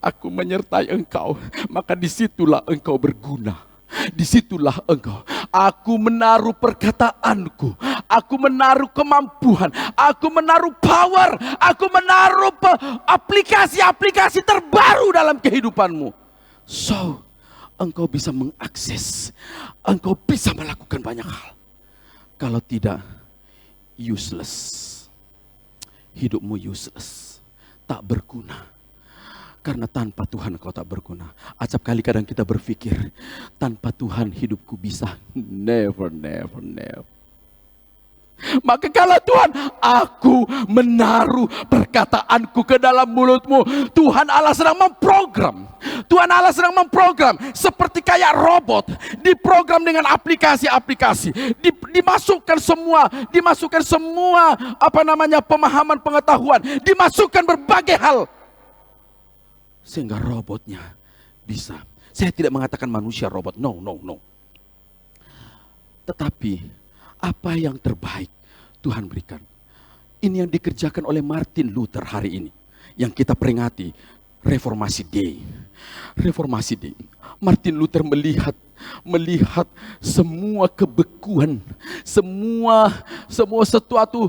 Aku menyertai engkau, maka disitulah engkau berguna. Disitulah engkau. Aku menaruh perkataanku, aku menaruh kemampuan, aku menaruh power, aku menaruh aplikasi-aplikasi terbaru dalam kehidupanmu. So, engkau bisa mengakses, engkau bisa melakukan banyak hal. Kalau tidak, useless. Hidupmu useless, tak berguna. Karena tanpa Tuhan kau tak berguna. Acap kali kadang kita berpikir, tanpa Tuhan hidupku bisa. Never. Maka kalau Tuhan, aku menaruh perkataanku ke dalam mulutmu. Tuhan Allah sedang memprogram. Seperti kayak robot. Diprogram dengan aplikasi-aplikasi. Dimasukkan semua pemahaman pengetahuan. Dimasukkan berbagai hal. Sehingga robotnya bisa. Saya tidak mengatakan manusia robot, no. Tetapi apa yang terbaik Tuhan berikan. Ini yang dikerjakan oleh Martin Luther hari ini, yang kita peringati Reformasi Day. Martin Luther melihat semua kebekuan, semua sesuatu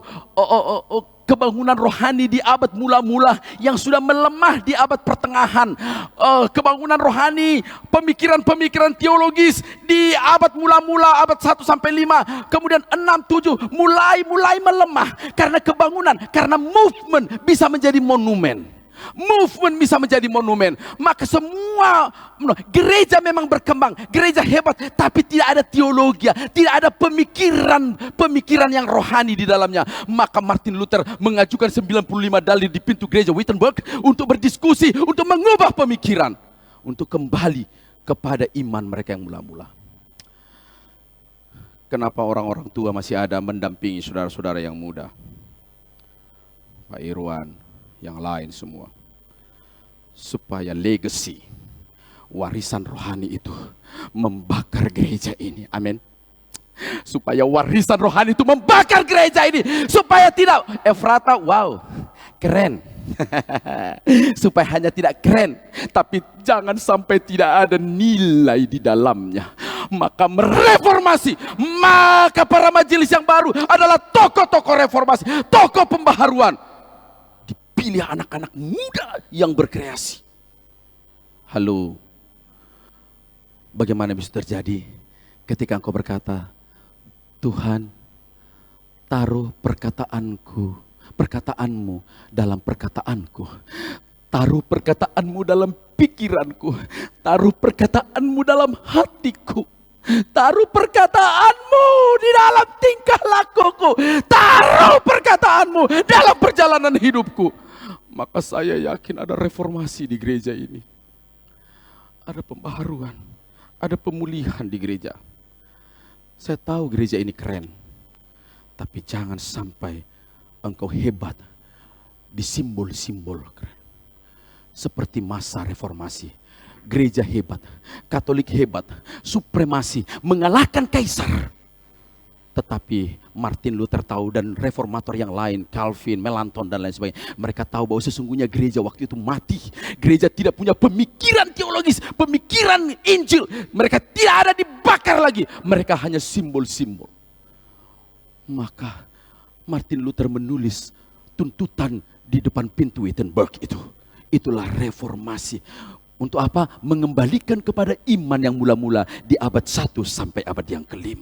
kebangunan rohani di abad mula-mula yang sudah melemah di abad pertengahan. Kebangunan rohani, pemikiran-pemikiran teologis di abad mula-mula, abad 1 sampai 5, kemudian 6, 7 mulai melemah karena kebangunan, karena movement bisa menjadi monumen. Maka semua gereja memang berkembang, gereja hebat, tapi tidak ada teologi, tidak ada pemikiran yang rohani di dalamnya. Maka Martin Luther mengajukan 95 dalil di pintu gereja Wittenberg untuk berdiskusi, untuk mengubah pemikiran, untuk kembali kepada iman mereka yang mula-mula. Kenapa orang-orang tua masih ada mendampingi saudara-saudara yang muda? Pak Irwan, yang lain semua, supaya legacy, warisan rohani itu membakar gereja ini. Amin. Supaya warisan rohani itu membakar gereja ini, supaya tidak Efrata, wow, keren. Supaya hanya tidak keren, tapi jangan sampai tidak ada nilai di dalamnya. Maka mereformasi, maka para majelis yang baru adalah tokoh-tokoh reformasi, tokoh pembaharuan. Pilih anak-anak muda yang berkreasi. Halo, bagaimana bisa terjadi ketika engkau berkata, Tuhan, taruh perkataanmu dalam perkataanku, taruh perkataanmu dalam pikiranku, taruh perkataanmu dalam hatiku, taruh perkataanmu di dalam tingkah lakuku, taruh perkataanmu dalam perjalanan hidupku. Maka saya yakin ada reformasi di gereja ini. Ada pembaharuan, ada pemulihan di gereja. Saya tahu gereja ini keren, tapi jangan sampai engkau hebat di simbol-simbol keren. Seperti masa reformasi, gereja hebat, Katolik hebat, supremasi, mengalahkan kaisar. Tetapi Martin Luther tahu, dan reformator yang lain, Calvin, Melanchthon dan lain sebagainya, mereka tahu bahwa sesungguhnya gereja waktu itu mati. Gereja tidak punya pemikiran teologis, pemikiran Injil. Mereka tidak ada dibakar lagi. Mereka hanya simbol-simbol. Maka Martin Luther menulis tuntutan di depan pintu Wittenberg itu. Itulah reformasi. Untuk apa? Mengembalikan kepada iman yang mula-mula di abad 1 sampai abad yang ke-5.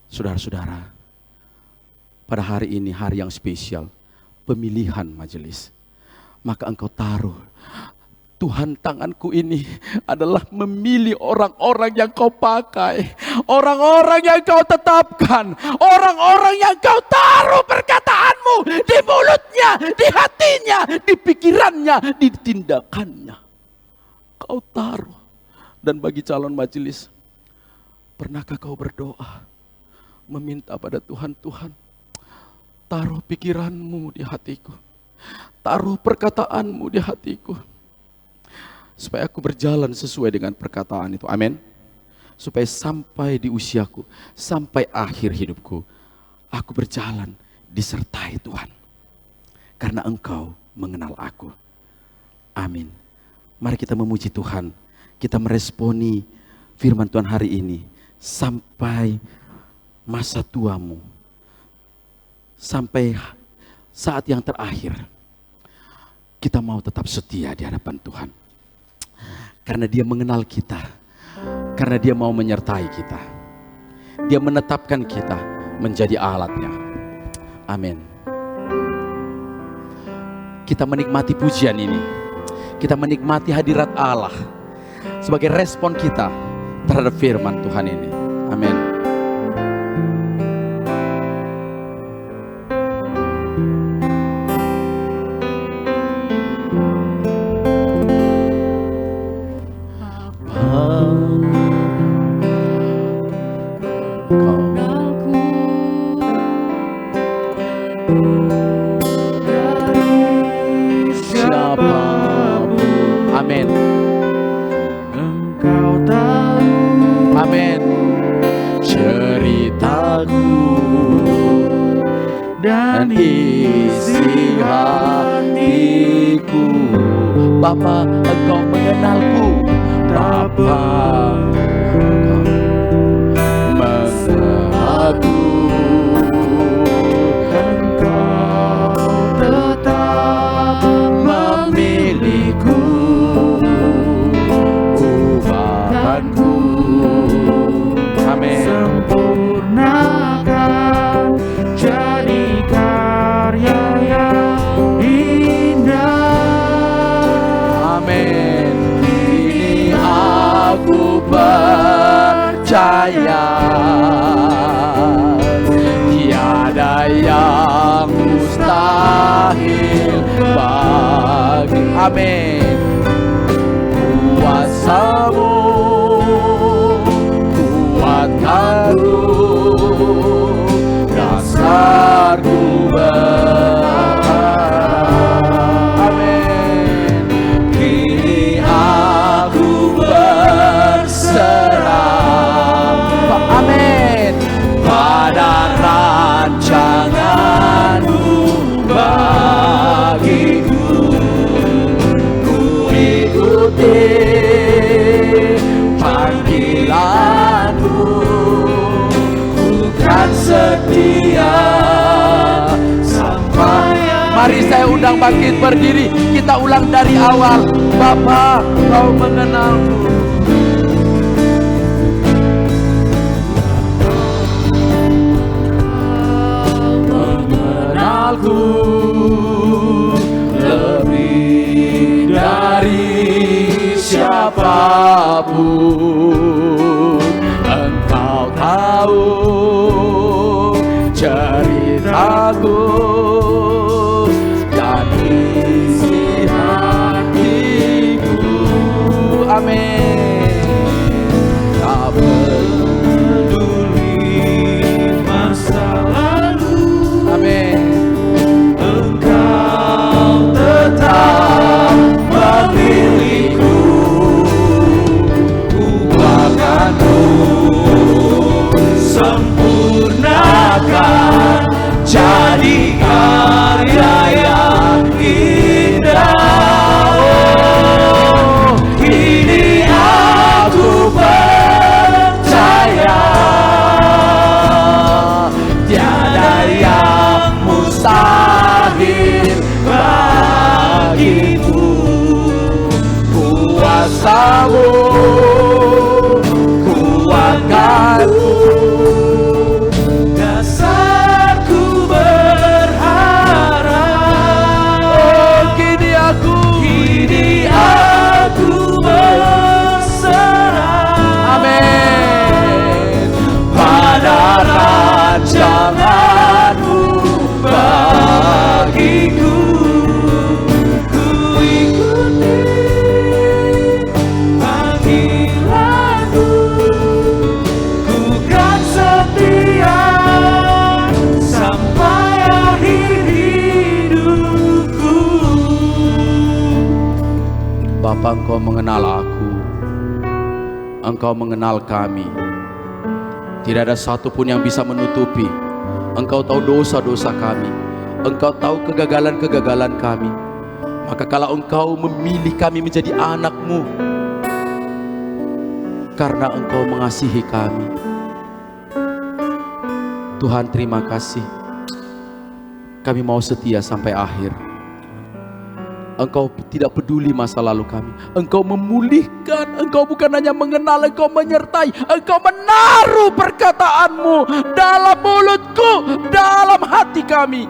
Saudara-saudara, pada hari ini hari yang spesial, pemilihan majelis. Maka engkau taruh, Tuhan, tanganku ini adalah memilih orang-orang yang kau pakai, orang-orang yang kau tetapkan, orang-orang yang kau taruh perkataanmu di mulutnya, di hatinya, di pikirannya, di tindakannya. Kau taruh. Dan bagi calon majelis, pernahkah kau berdoa, meminta pada Tuhan, Tuhan, taruh pikiranmu di hatiku, taruh perkataanmu di hatiku, supaya aku berjalan sesuai dengan perkataan itu. Amin. Supaya sampai di usiaku, sampai akhir hidupku, aku berjalan disertai Tuhan. Karena Engkau mengenal aku. Amin. Mari kita memuji Tuhan. Kita meresponi firman Tuhan hari ini. Sampai masa tuamu. Sampai saat yang terakhir. Kita mau tetap setia di hadapan Tuhan. Karena Dia mengenal kita. Karena Dia mau menyertai kita. Dia menetapkan kita menjadi alatnya. Amin. Kita menikmati pujian ini. Kita menikmati hadirat Allah. Sebagai respon kita terhadap firman Tuhan ini. Amin. Amin. Engkau tahu, Amin. ceritaku dan isi hatiku. Bapa, Engkau mengenalku. Bapa, mengenalku. Engkau tetap memilihku, ubahkanku, Amin. sempurnakan jadi karya yang indah. Amin. Ini aku percaya, tiada yang mustahil bagi. Amin. Kuasamu kuatkanku, dasarku berharap. Amin. Kini aku berserah. Amin. Pada rancangan-Mu bagiku, ku ikuti panggilan-Mu, ku kan setia sampai. Mari saya undang bangkit berdiri, kita ulang dari awal. Bapa, Kau mengenalku. Mengenalku lebih dari siapapun. Engkau tahu ceritaku dan isi hatiku. Amin. Tak peduli Masa lalu, Amin. Engkau tetap memilihku, ubahkanku, sempurnakan jadi Engkau mengenal aku, Engkau mengenal kami. Tidak ada satupun yang bisa menutupi. Engkau tahu dosa-dosa kami, Engkau tahu kegagalan-kegagalan kami. Maka kalau Engkau memilih kami menjadi anak-Mu, karena Engkau mengasihi kami. Tuhan, terima kasih. Kami mau setia sampai akhir. Engkau tidak peduli masa lalu kami. Engkau memulihkan. Engkau bukan hanya mengenal, Engkau menyertai. Engkau menaruh perkataanmu dalam mulutku, dalam hati kami.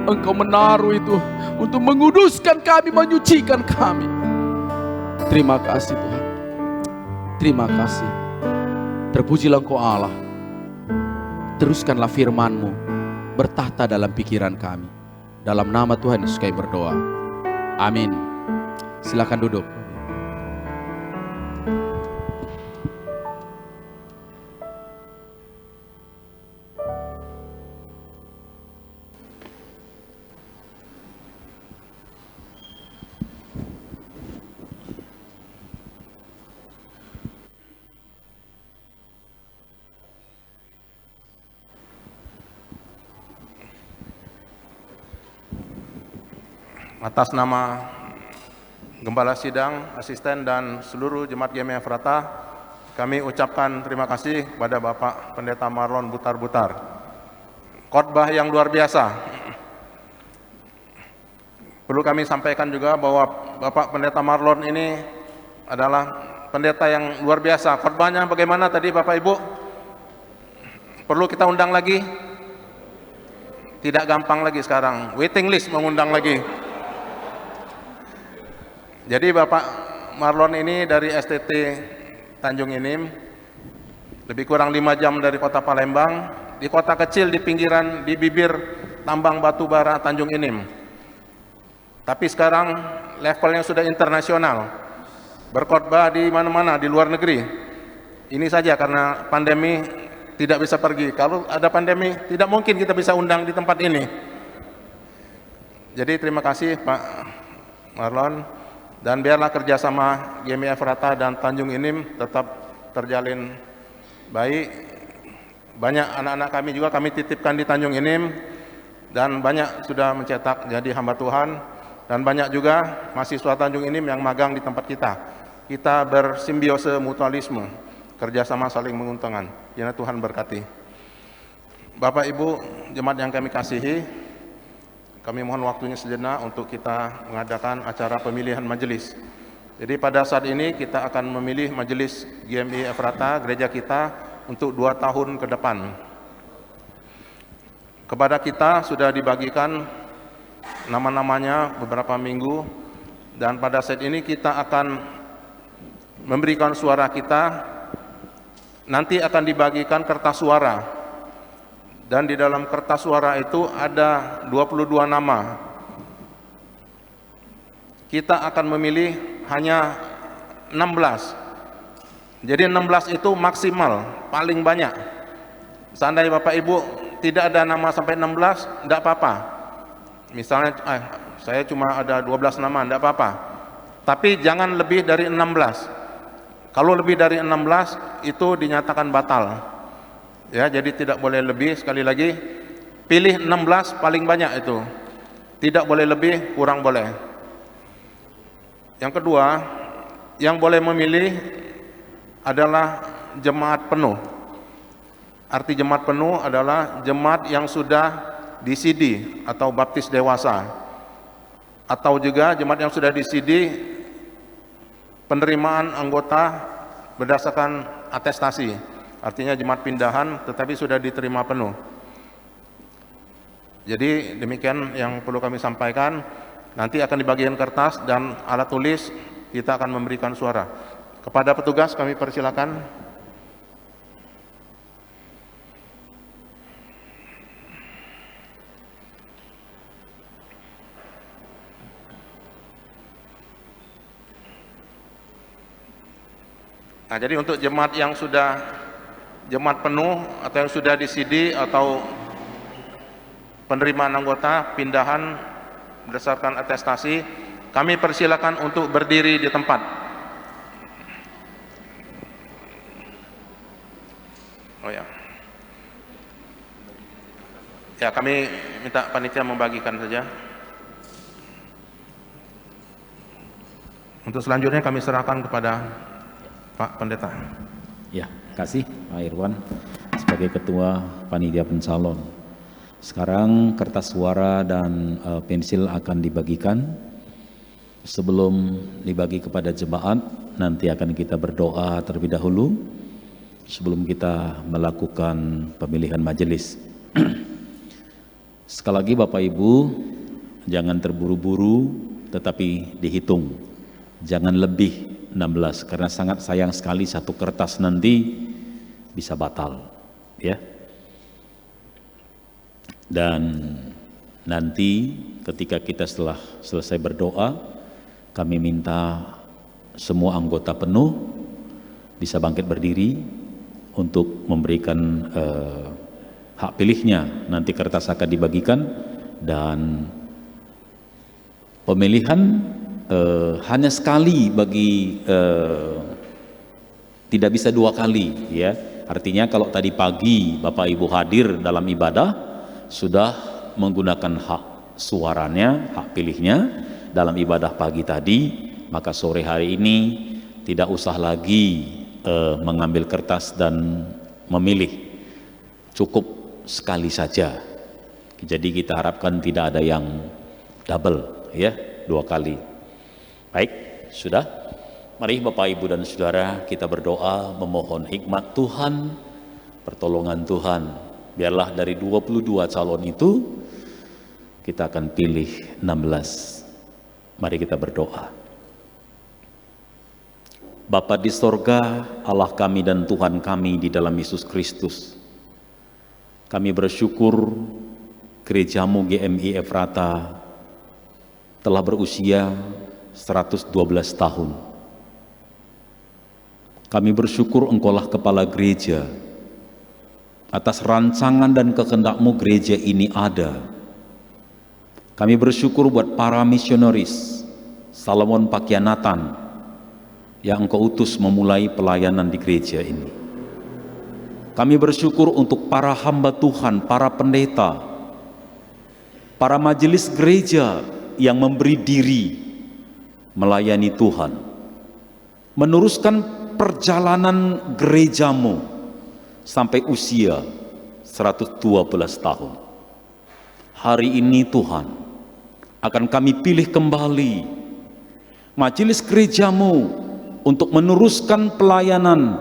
Engkau menaruh itu untuk menguduskan kami, menyucikan kami. Terima kasih Tuhan. Terima kasih. Terpujilah Engkau Allah. Teruskanlah firman-Mu bertahta dalam pikiran kami. Dalam nama Tuhan Yesus kami berdoa. Amin. Silakan duduk. Atas nama Gembala Sidang, Asisten, dan seluruh Jemaat GMI Efrata, kami ucapkan terima kasih kepada Bapak Pendeta Marlon Butar-Butar. Khotbah yang luar biasa. Perlu kami sampaikan juga bahwa Bapak Pendeta Marlon ini adalah pendeta yang luar biasa. Khotbahnya bagaimana tadi Bapak Ibu? Perlu kita undang lagi? Tidak gampang lagi sekarang, waiting list mengundang lagi. Jadi Bapak Marlon ini dari STT Tanjung Inim, lebih kurang 5 jam dari kota Palembang, di kota kecil di pinggiran, di bibir tambang batu bara Tanjung Inim. Tapi sekarang levelnya sudah internasional, berkhotbah di mana-mana, di luar negeri. Ini saja karena pandemi tidak bisa pergi. Kalau ada pandemi, tidak mungkin kita bisa undang di tempat ini. Jadi terima kasih Pak Marlon. Dan biarlah kerjasama GMI Efrata dan Tanjung Inim tetap terjalin baik. Banyak anak-anak kami juga kami titipkan di Tanjung Inim, dan banyak sudah mencetak jadi hamba Tuhan, dan banyak juga mahasiswa Tanjung Inim yang magang di tempat kita. Kita bersimbiose mutualisme, kerjasama saling menguntungkan. Kiranya Tuhan berkati. Bapak Ibu jemaat yang kami kasihi, kami mohon waktunya sejenak untuk kita mengadakan acara pemilihan majelis. Jadi pada saat ini kita akan memilih majelis GMI Efrata, gereja kita, untuk 2 tahun ke depan. Kepada kita sudah dibagikan nama-namanya beberapa minggu, dan pada saat ini kita akan memberikan suara kita. Nanti akan dibagikan kertas suara. Dan di dalam kertas suara itu ada 22 nama. Kita akan memilih hanya 16. Jadi 16 itu maksimal, paling banyak. Seandainya Bapak Ibu tidak ada nama sampai 16, tidak apa-apa. Misalnya, saya cuma ada 12 nama, tidak apa-apa. Tapi jangan lebih dari 16. Kalau lebih dari 16, itu dinyatakan batal. Ya, jadi tidak boleh lebih. Sekali lagi, pilih 16 paling banyak itu. Tidak boleh lebih, kurang boleh. Yang kedua, yang boleh memilih adalah jemaat penuh. Arti jemaat penuh adalah jemaat yang sudah di CD atau baptis dewasa, atau juga jemaat yang sudah di CD penerimaan anggota berdasarkan atestasi. Artinya jemaat pindahan tetapi sudah diterima penuh. Jadi demikian yang perlu kami sampaikan. Nanti akan dibagikan kertas dan alat tulis, kita akan memberikan suara. Kepada petugas kami persilakan. Nah, jadi untuk jemaat yang sudah jemaat penuh atau yang sudah di CD atau penerimaan anggota pindahan berdasarkan atestasi, Kami persilakan untuk berdiri di tempat. Oh ya. Ya, kami minta panitia membagikan saja. Untuk selanjutnya kami serahkan kepada Pak Pendeta. Ya, kasih Pak Irwan sebagai Ketua Panitia Pencalon. Sekarang kertas suara dan pensil akan dibagikan. Sebelum dibagi kepada jemaat, nanti akan kita berdoa terlebih dahulu sebelum kita melakukan pemilihan majelis. Sekali lagi Bapak Ibu, jangan terburu-buru tetapi dihitung. Jangan lebih 16 karena sangat sayang sekali satu kertas nanti bisa batal, ya. Dan nanti ketika kita setelah selesai berdoa, kami minta semua anggota penuh bisa bangkit berdiri untuk memberikan hak pilihnya. Nanti kertas akan dibagikan dan pemilihan hanya sekali bagi tidak bisa dua kali, ya. Artinya kalau tadi pagi Bapak Ibu hadir dalam ibadah sudah menggunakan hak suaranya, hak pilihnya dalam ibadah pagi tadi, maka sore hari ini tidak usah lagi mengambil kertas dan memilih, cukup sekali saja. Jadi kita harapkan tidak ada yang double, ya, dua kali. Baik, sudah. Mari Bapak Ibu dan Saudara kita berdoa memohon hikmat Tuhan, pertolongan Tuhan. Biarlah dari 22 calon itu kita akan pilih 16. Mari kita berdoa. Bapa di sorga, Allah kami dan Tuhan kami di dalam Yesus Kristus, kami bersyukur gerejamu GMI Efrata telah berusia 112 tahun. Kami bersyukur Engkaulah kepala gereja. Atas rancangan dan kehendak-Mu gereja ini ada. Kami bersyukur buat para misionaris Salomon Pakianatan yang Engkau utus memulai pelayanan di gereja ini. Kami bersyukur untuk para hamba Tuhan, para pendeta, para majelis gereja yang memberi diri melayani Tuhan, meneruskan perjalanan gerejamu sampai usia 112 tahun. Hari ini Tuhan akan kami pilih kembali majelis gerejamu untuk meneruskan pelayanan,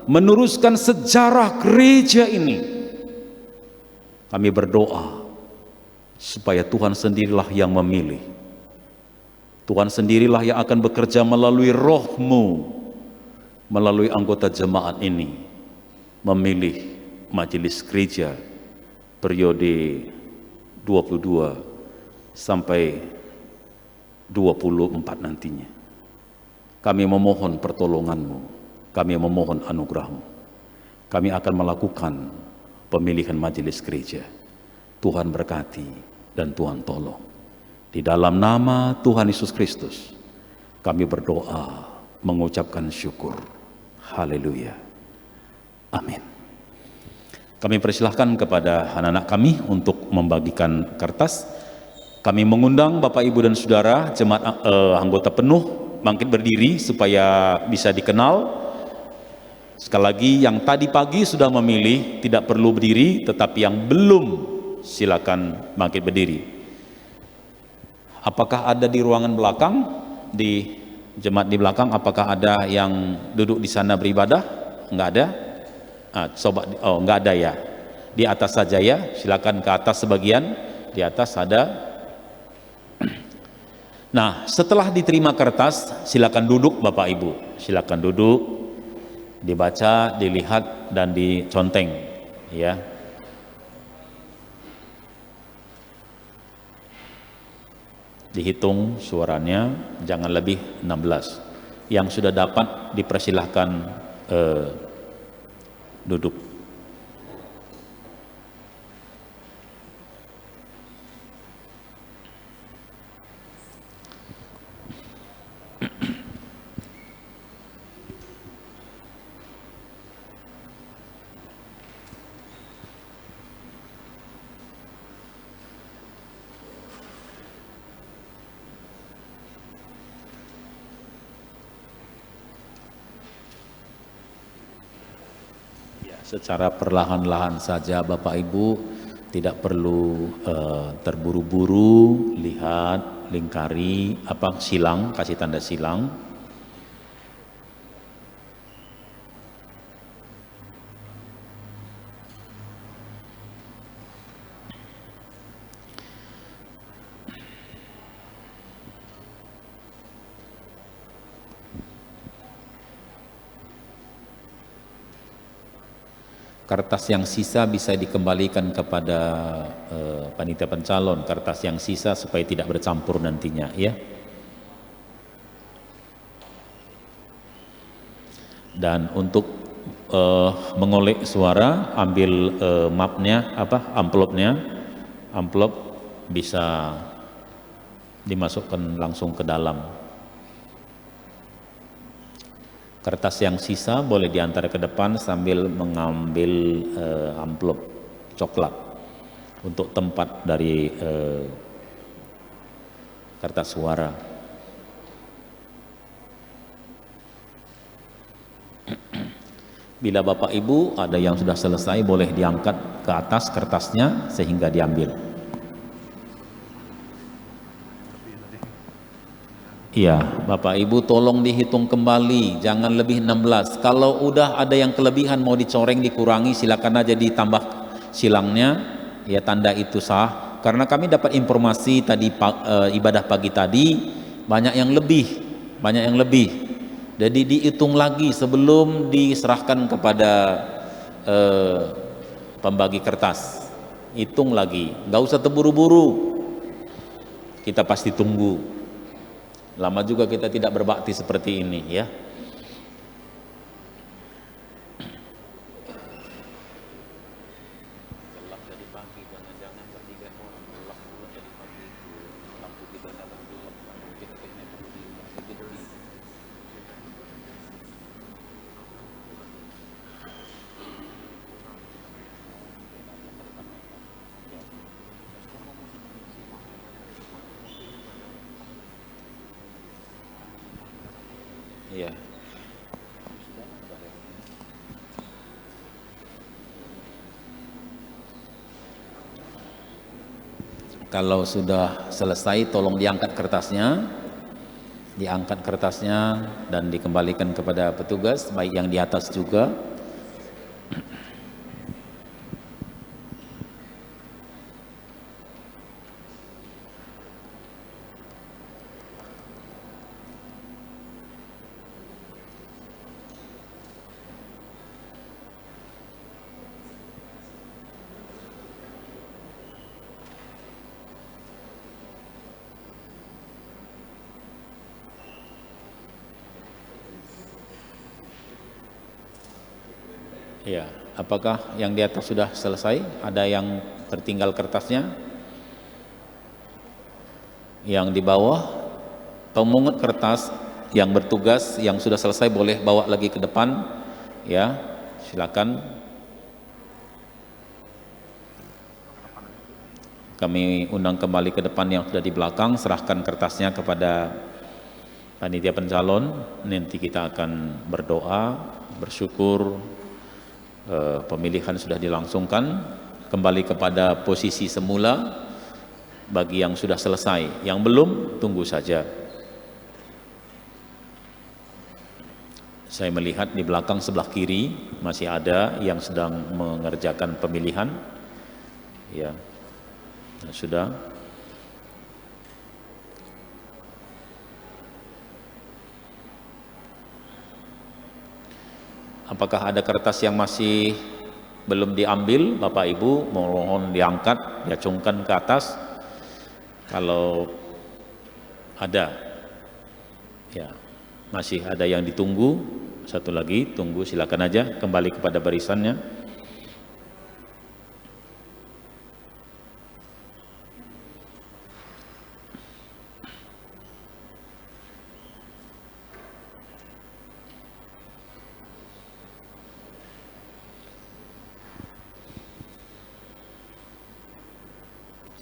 meneruskan sejarah gereja ini. Kami berdoa supaya Tuhan sendirilah yang memilih. Tuhan sendirilah yang akan bekerja melalui Roh-Mu, melalui anggota jemaat ini, memilih majelis gereja periode 22 sampai 24 nantinya. Kami memohon pertolongan-Mu, kami memohon anugerah-Mu. Kami akan melakukan pemilihan majelis gereja. Tuhan berkati dan Tuhan tolong. Di dalam nama Tuhan Yesus Kristus, kami berdoa mengucapkan syukur. Haleluya. Amin. Kami persilahkan kepada anak-anak kami untuk membagikan kertas. Kami mengundang Bapak Ibu dan Saudara jemaat anggota penuh bangkit berdiri supaya bisa dikenal. Sekali lagi, yang tadi pagi sudah memilih tidak perlu berdiri, tetapi yang belum silakan bangkit berdiri. Apakah ada di ruangan belakang, di jemaat di belakang, apakah ada yang duduk di sana beribadah? Enggak ada? Enggak ada ya. Di atas saja ya, silakan ke atas sebagian. Di atas ada. Nah, setelah diterima kertas, silakan duduk Bapak Ibu. Silakan duduk, dibaca, dilihat dan diconteng, ya. Dihitung suaranya, jangan lebih 16. Yang sudah dapat dipersilahkan duduk. secara perlahan-lahan saja Bapak Ibu, tidak perlu terburu-buru, lihat, lingkari, silang, kasih tanda silang. Kertas yang sisa bisa dikembalikan kepada panitia pencalon, kertas yang sisa supaya tidak bercampur nantinya, ya. Dan untuk mengolek suara, ambil mapnya, amplop bisa dimasukkan langsung ke dalam. Kertas yang sisa boleh diantar ke depan sambil mengambil amplop coklat untuk tempat dari kertas suara. Bila Bapak Ibu ada yang sudah selesai, boleh diangkat ke atas kertasnya sehingga diambil. Iya, Bapak Ibu tolong dihitung kembali, jangan lebih 16. Kalau udah ada yang kelebihan mau dicoreng, dikurangi, silakan aja ditambah silangnya, ya tanda itu sah. Karena kami dapat informasi tadi ibadah pagi tadi banyak yang lebih. Jadi dihitung lagi sebelum diserahkan kepada pembagi kertas. Hitung lagi, nggak usah terburu-buru. Kita pasti tunggu. Lama juga kita tidak berbakti seperti ini, ya. Iya. Kalau sudah selesai, tolong diangkat kertasnya, dan dikembalikan kepada petugas, baik yang di atas juga. Ya, apakah yang di atas sudah selesai? Ada yang tertinggal kertasnya? Yang di bawah, pemungut kertas yang bertugas yang sudah selesai boleh bawa lagi ke depan, ya. Silakan. Kami undang kembali ke depan yang sudah di belakang, serahkan kertasnya kepada panitia pencalon. Nanti kita akan berdoa, bersyukur. Pemilihan sudah dilangsungkan, kembali kepada posisi semula bagi yang sudah selesai. Yang belum, tunggu saja. Saya melihat di belakang sebelah kiri masih ada yang sedang mengerjakan pemilihan. Ya, sudah. Apakah ada kertas yang masih belum diambil? Bapak Ibu mohon diangkat, diacungkan ke atas. Kalau ada, ya masih ada yang ditunggu. Satu lagi, tunggu, silakan aja kembali kepada barisannya.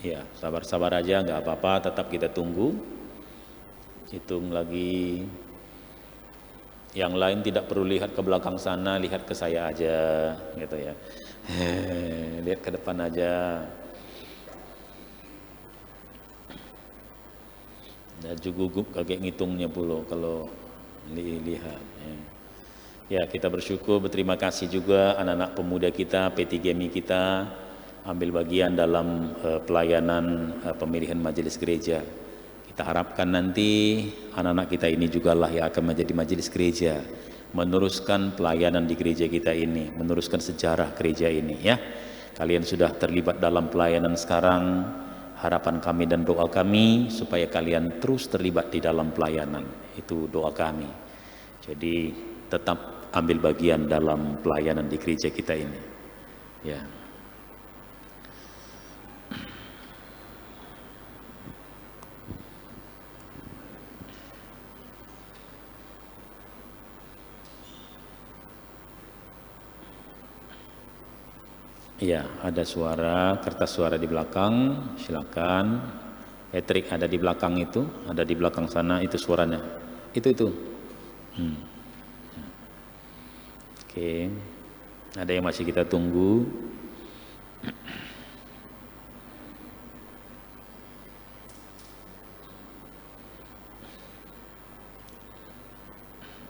Ya, sabar-sabar aja, nggak apa-apa, tetap kita tunggu. Hitung lagi Yang lain tidak perlu lihat ke belakang sana, lihat ke saya aja, gitu ya. Lihat ke depan aja. Dan juga gugup kaget ngitungnya pula kalau lihat. Ya, kita bersyukur, berterima kasih juga anak-anak pemuda kita, P3MI kita ambil bagian dalam pelayanan pemilihan majelis gereja. Kita harapkan nanti anak-anak kita ini jugalah yang akan menjadi majelis gereja, meneruskan pelayanan di gereja kita ini, meneruskan sejarah gereja ini ya. Kalian sudah terlibat dalam pelayanan sekarang, harapan kami dan doa kami supaya kalian terus terlibat di dalam pelayanan. Itu doa kami. Jadi tetap ambil bagian dalam pelayanan di gereja kita ini. Ya. Iya, ada suara, kertas suara di belakang, silakan. Patrick ada di belakang itu, ada di belakang sana, itu suaranya. Itu. Oke, ada yang masih kita tunggu.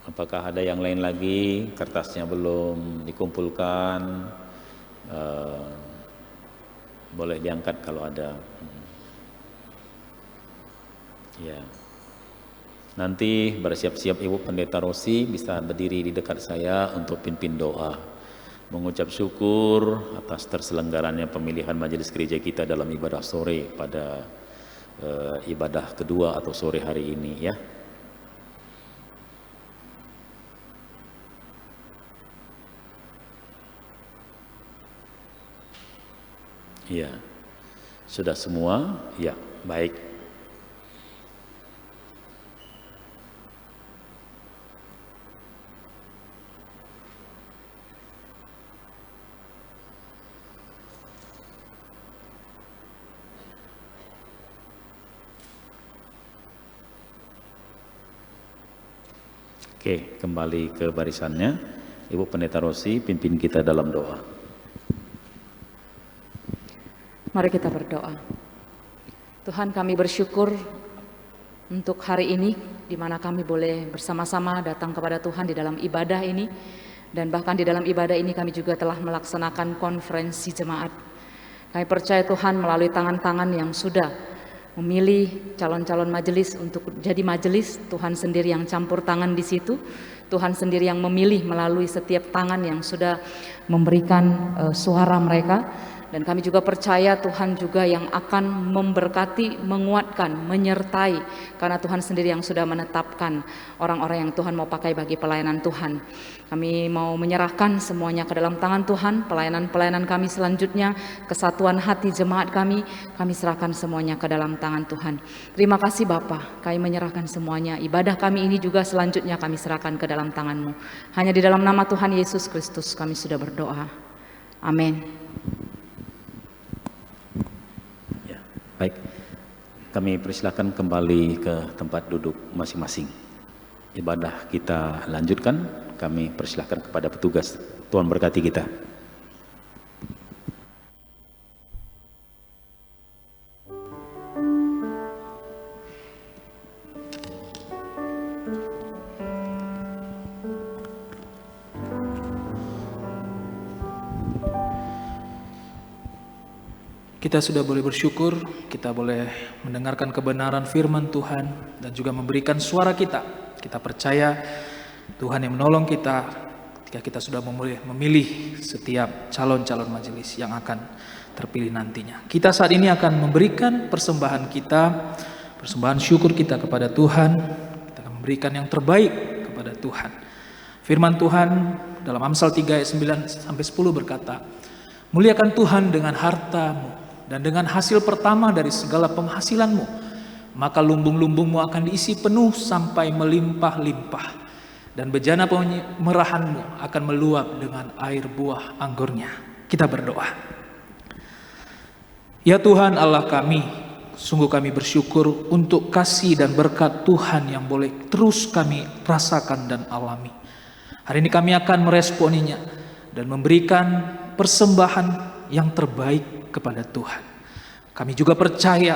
Apakah ada yang lain lagi? Kertasnya belum dikumpulkan. Boleh diangkat kalau ada. Ya. Nanti bersiap-siap Ibu Pendeta Rosi bisa berdiri di dekat saya untuk pimpin doa, mengucap syukur atas terselenggaranya pemilihan majelis gereja kita dalam ibadah sore pada ibadah kedua atau sore hari ini ya. Ya, sudah semua? Ya, baik. Oke, kembali ke barisannya. Ibu Pendeta Rosi pimpin kita dalam doa. Mari kita berdoa. Tuhan, kami bersyukur untuk hari ini di mana kami boleh bersama-sama datang kepada Tuhan di dalam ibadah ini, dan bahkan di dalam ibadah ini kami juga telah melaksanakan konferensi jemaat. Kami percaya Tuhan melalui tangan-tangan yang sudah memilih calon-calon majelis untuk jadi majelis, Tuhan sendiri yang campur tangan di situ. Tuhan sendiri yang memilih melalui setiap tangan yang sudah memberikan suara mereka. Dan kami juga percaya Tuhan juga yang akan memberkati, menguatkan, menyertai, karena Tuhan sendiri yang sudah menetapkan orang-orang yang Tuhan mau pakai bagi pelayanan Tuhan. Kami mau menyerahkan semuanya ke dalam tangan Tuhan. Pelayanan-pelayanan kami selanjutnya, kesatuan hati jemaat kami serahkan semuanya ke dalam tangan Tuhan. Terima kasih Bapa, kami menyerahkan semuanya. Ibadah kami ini juga selanjutnya kami serahkan ke dalam tangan-Mu. Hanya di dalam nama Tuhan Yesus Kristus kami sudah berdoa. Amin. Baik, kami persilakan kembali ke tempat duduk masing-masing. Ibadah kita lanjutkan, kami persilakan kepada petugas. Tuhan berkati kita. Kita sudah boleh bersyukur, kita boleh mendengarkan kebenaran firman Tuhan dan juga memberikan suara kita. Kita percaya Tuhan yang menolong kita ketika kita sudah memilih setiap calon-calon majelis yang akan terpilih nantinya. Kita saat ini akan memberikan persembahan kita, persembahan syukur kita kepada Tuhan. Kita akan memberikan yang terbaik kepada Tuhan. Firman Tuhan dalam Amsal 3 ayat 9-10 berkata, "Muliakan Tuhan dengan hartamu dan dengan hasil pertama dari segala penghasilanmu, maka lumbung-lumbungmu akan diisi penuh sampai melimpah-limpah, dan bejana pemerahanmu akan meluap dengan air buah anggurnya." Kita berdoa. Ya Tuhan Allah kami, sungguh kami bersyukur untuk kasih dan berkat Tuhan yang boleh terus kami rasakan dan alami. Hari ini kami akan meresponinya dan memberikan persembahan yang terbaik kepada Tuhan. Kami juga percaya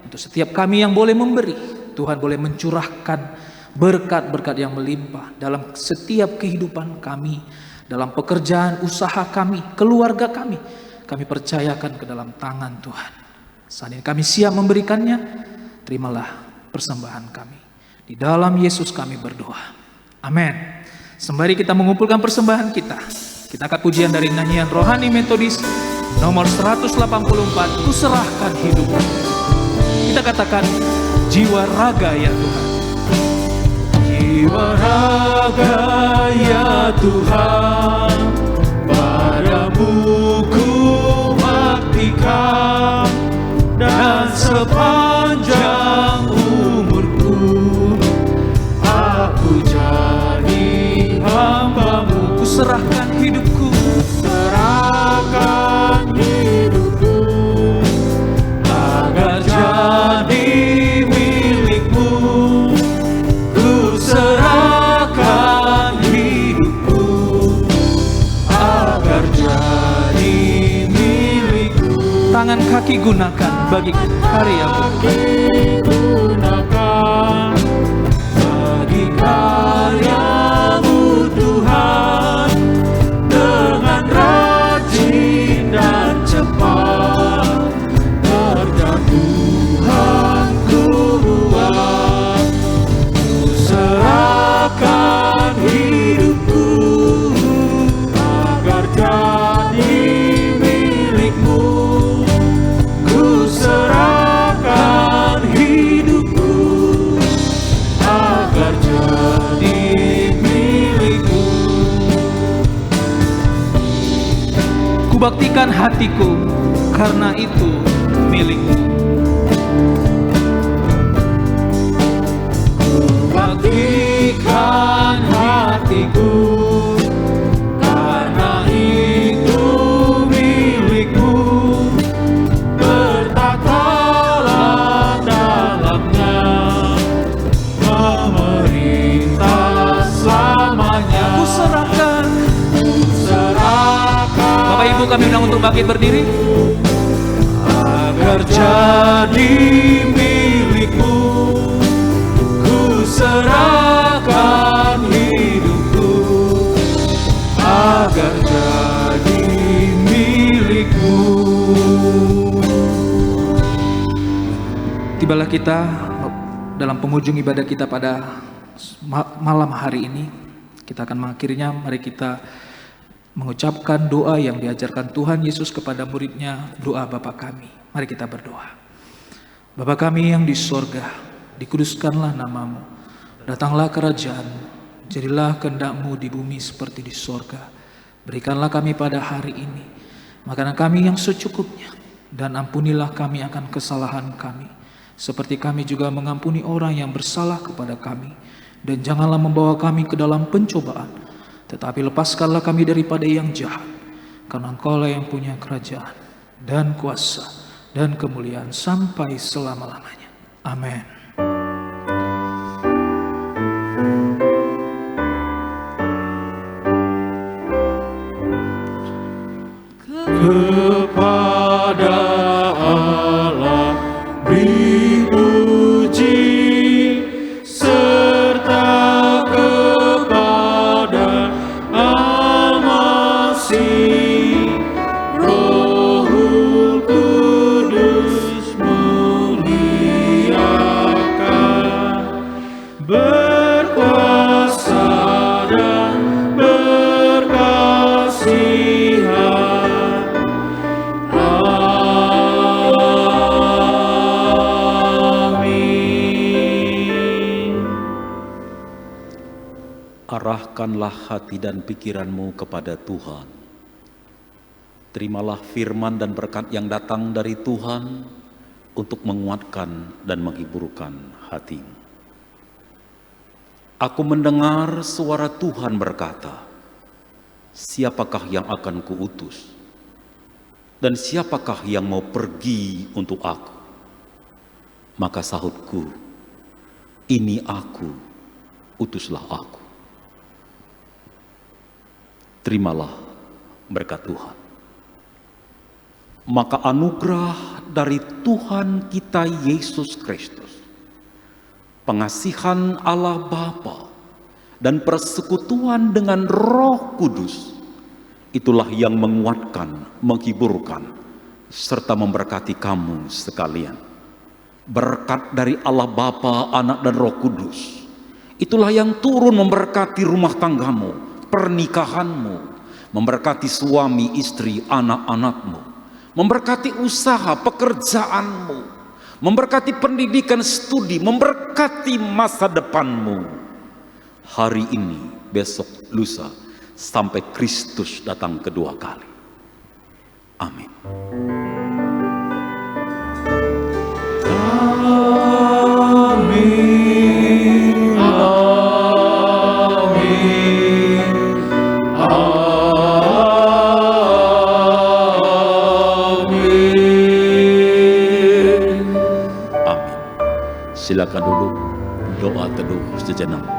untuk setiap kami yang boleh memberi, Tuhan boleh mencurahkan berkat-berkat yang melimpah dalam setiap kehidupan kami, dalam pekerjaan usaha kami, keluarga kami. Kami percayakan ke dalam tangan Tuhan. Saat ini kami siap memberikannya. Terimalah persembahan kami. Di dalam Yesus kami berdoa. Amin. Sembari kita mengumpulkan persembahan kita akan pujian dari nyanyian rohani metodis nomor 184, Kuserahkan hidupku. Kita katakan, jiwa raga ya Tuhan. Jiwa raga ya Tuhan, padamu ku baktikan, dan sepanjang umurku aku jadi hamba-Mu. Kuserahkan hidupku, serahkan hidupku agar jadi milik-Mu. Ku serahkan hidupku agar jadi milik-Mu. tangan kaki gunakan bagi karya-Mu. Gunakan bagi karya-Mu Tuhan, dengan rajin dan cepat kerja Tuhan ku buat. Ku serahkan hidupku agar jadi milik-Mu. Ku serahkan hidupku agar jadi milik-Mu. Kubaktikan hatiku, karena itu milik-Mu. Baktikan hatiku, karena itu milik-Mu. Bertatalah dalamnya, memerintah selamanya. Kuserahkan. Serahkan Bapak Ibu, kami undang untuk bangkit berdiri. agar jadi milik-Mu. Ku serahkan hidupku agar jadi milik-Mu. Tibalah kita dalam penghujung ibadah kita pada malam hari ini. Kita akan mengakhirinya. Mari kita mengucapkan doa yang diajarkan Tuhan Yesus kepada muridnya, doa Bapa kami. Mari kita berdoa. Bapa kami yang di sorga, dikuduskanlah namamu, datanglah kerajaan-Mu, jadilah kehendak-Mu di bumi seperti di sorga. Berikanlah kami pada hari ini makanan kami yang secukupnya, dan ampunilah kami akan kesalahan kami, seperti kami juga mengampuni orang yang bersalah kepada kami. Dan janganlah membawa kami ke dalam pencobaan, tetapi lepaskanlah kami daripada yang jahat, karena Engkau-lah yang punya kerajaan dan kuasa dan kemuliaan sampai selama-lamanya. Amin. Kepada Allah beri puji, serta kepada Al-Masih, Rohul Kudus muliakan, berkuasa dan berkasihan. Arahkanlah hati dan pikiranmu kepada Tuhan. Terimalah firman dan berkat yang datang dari Tuhan untuk menguatkan dan menghiburkan hatimu. Aku mendengar suara Tuhan berkata, siapakah yang akan kuutus? Dan siapakah yang mau pergi untuk aku? Maka sahutku, ini aku, utuslah aku. terimalah berkat Tuhan. Maka anugerah dari Tuhan kita Yesus Kristus, pengasihan Allah Bapa, dan persekutuan dengan Roh Kudus, itulah yang menguatkan, menghiburkan, serta memberkati kamu sekalian. Berkat dari Allah Bapa, Anak, dan Roh Kudus, itulah yang turun memberkati rumah tanggamu, pernikahanmu, memberkati suami, istri, anak-anakmu, memberkati usaha, pekerjaanmu, memberkati pendidikan, studi, memberkati masa depanmu. Hari ini, besok, lusa, sampai Kristus datang kedua kali. Amin. Amin. Amin. Amin. Silakan duduk, doa teduh sejenak.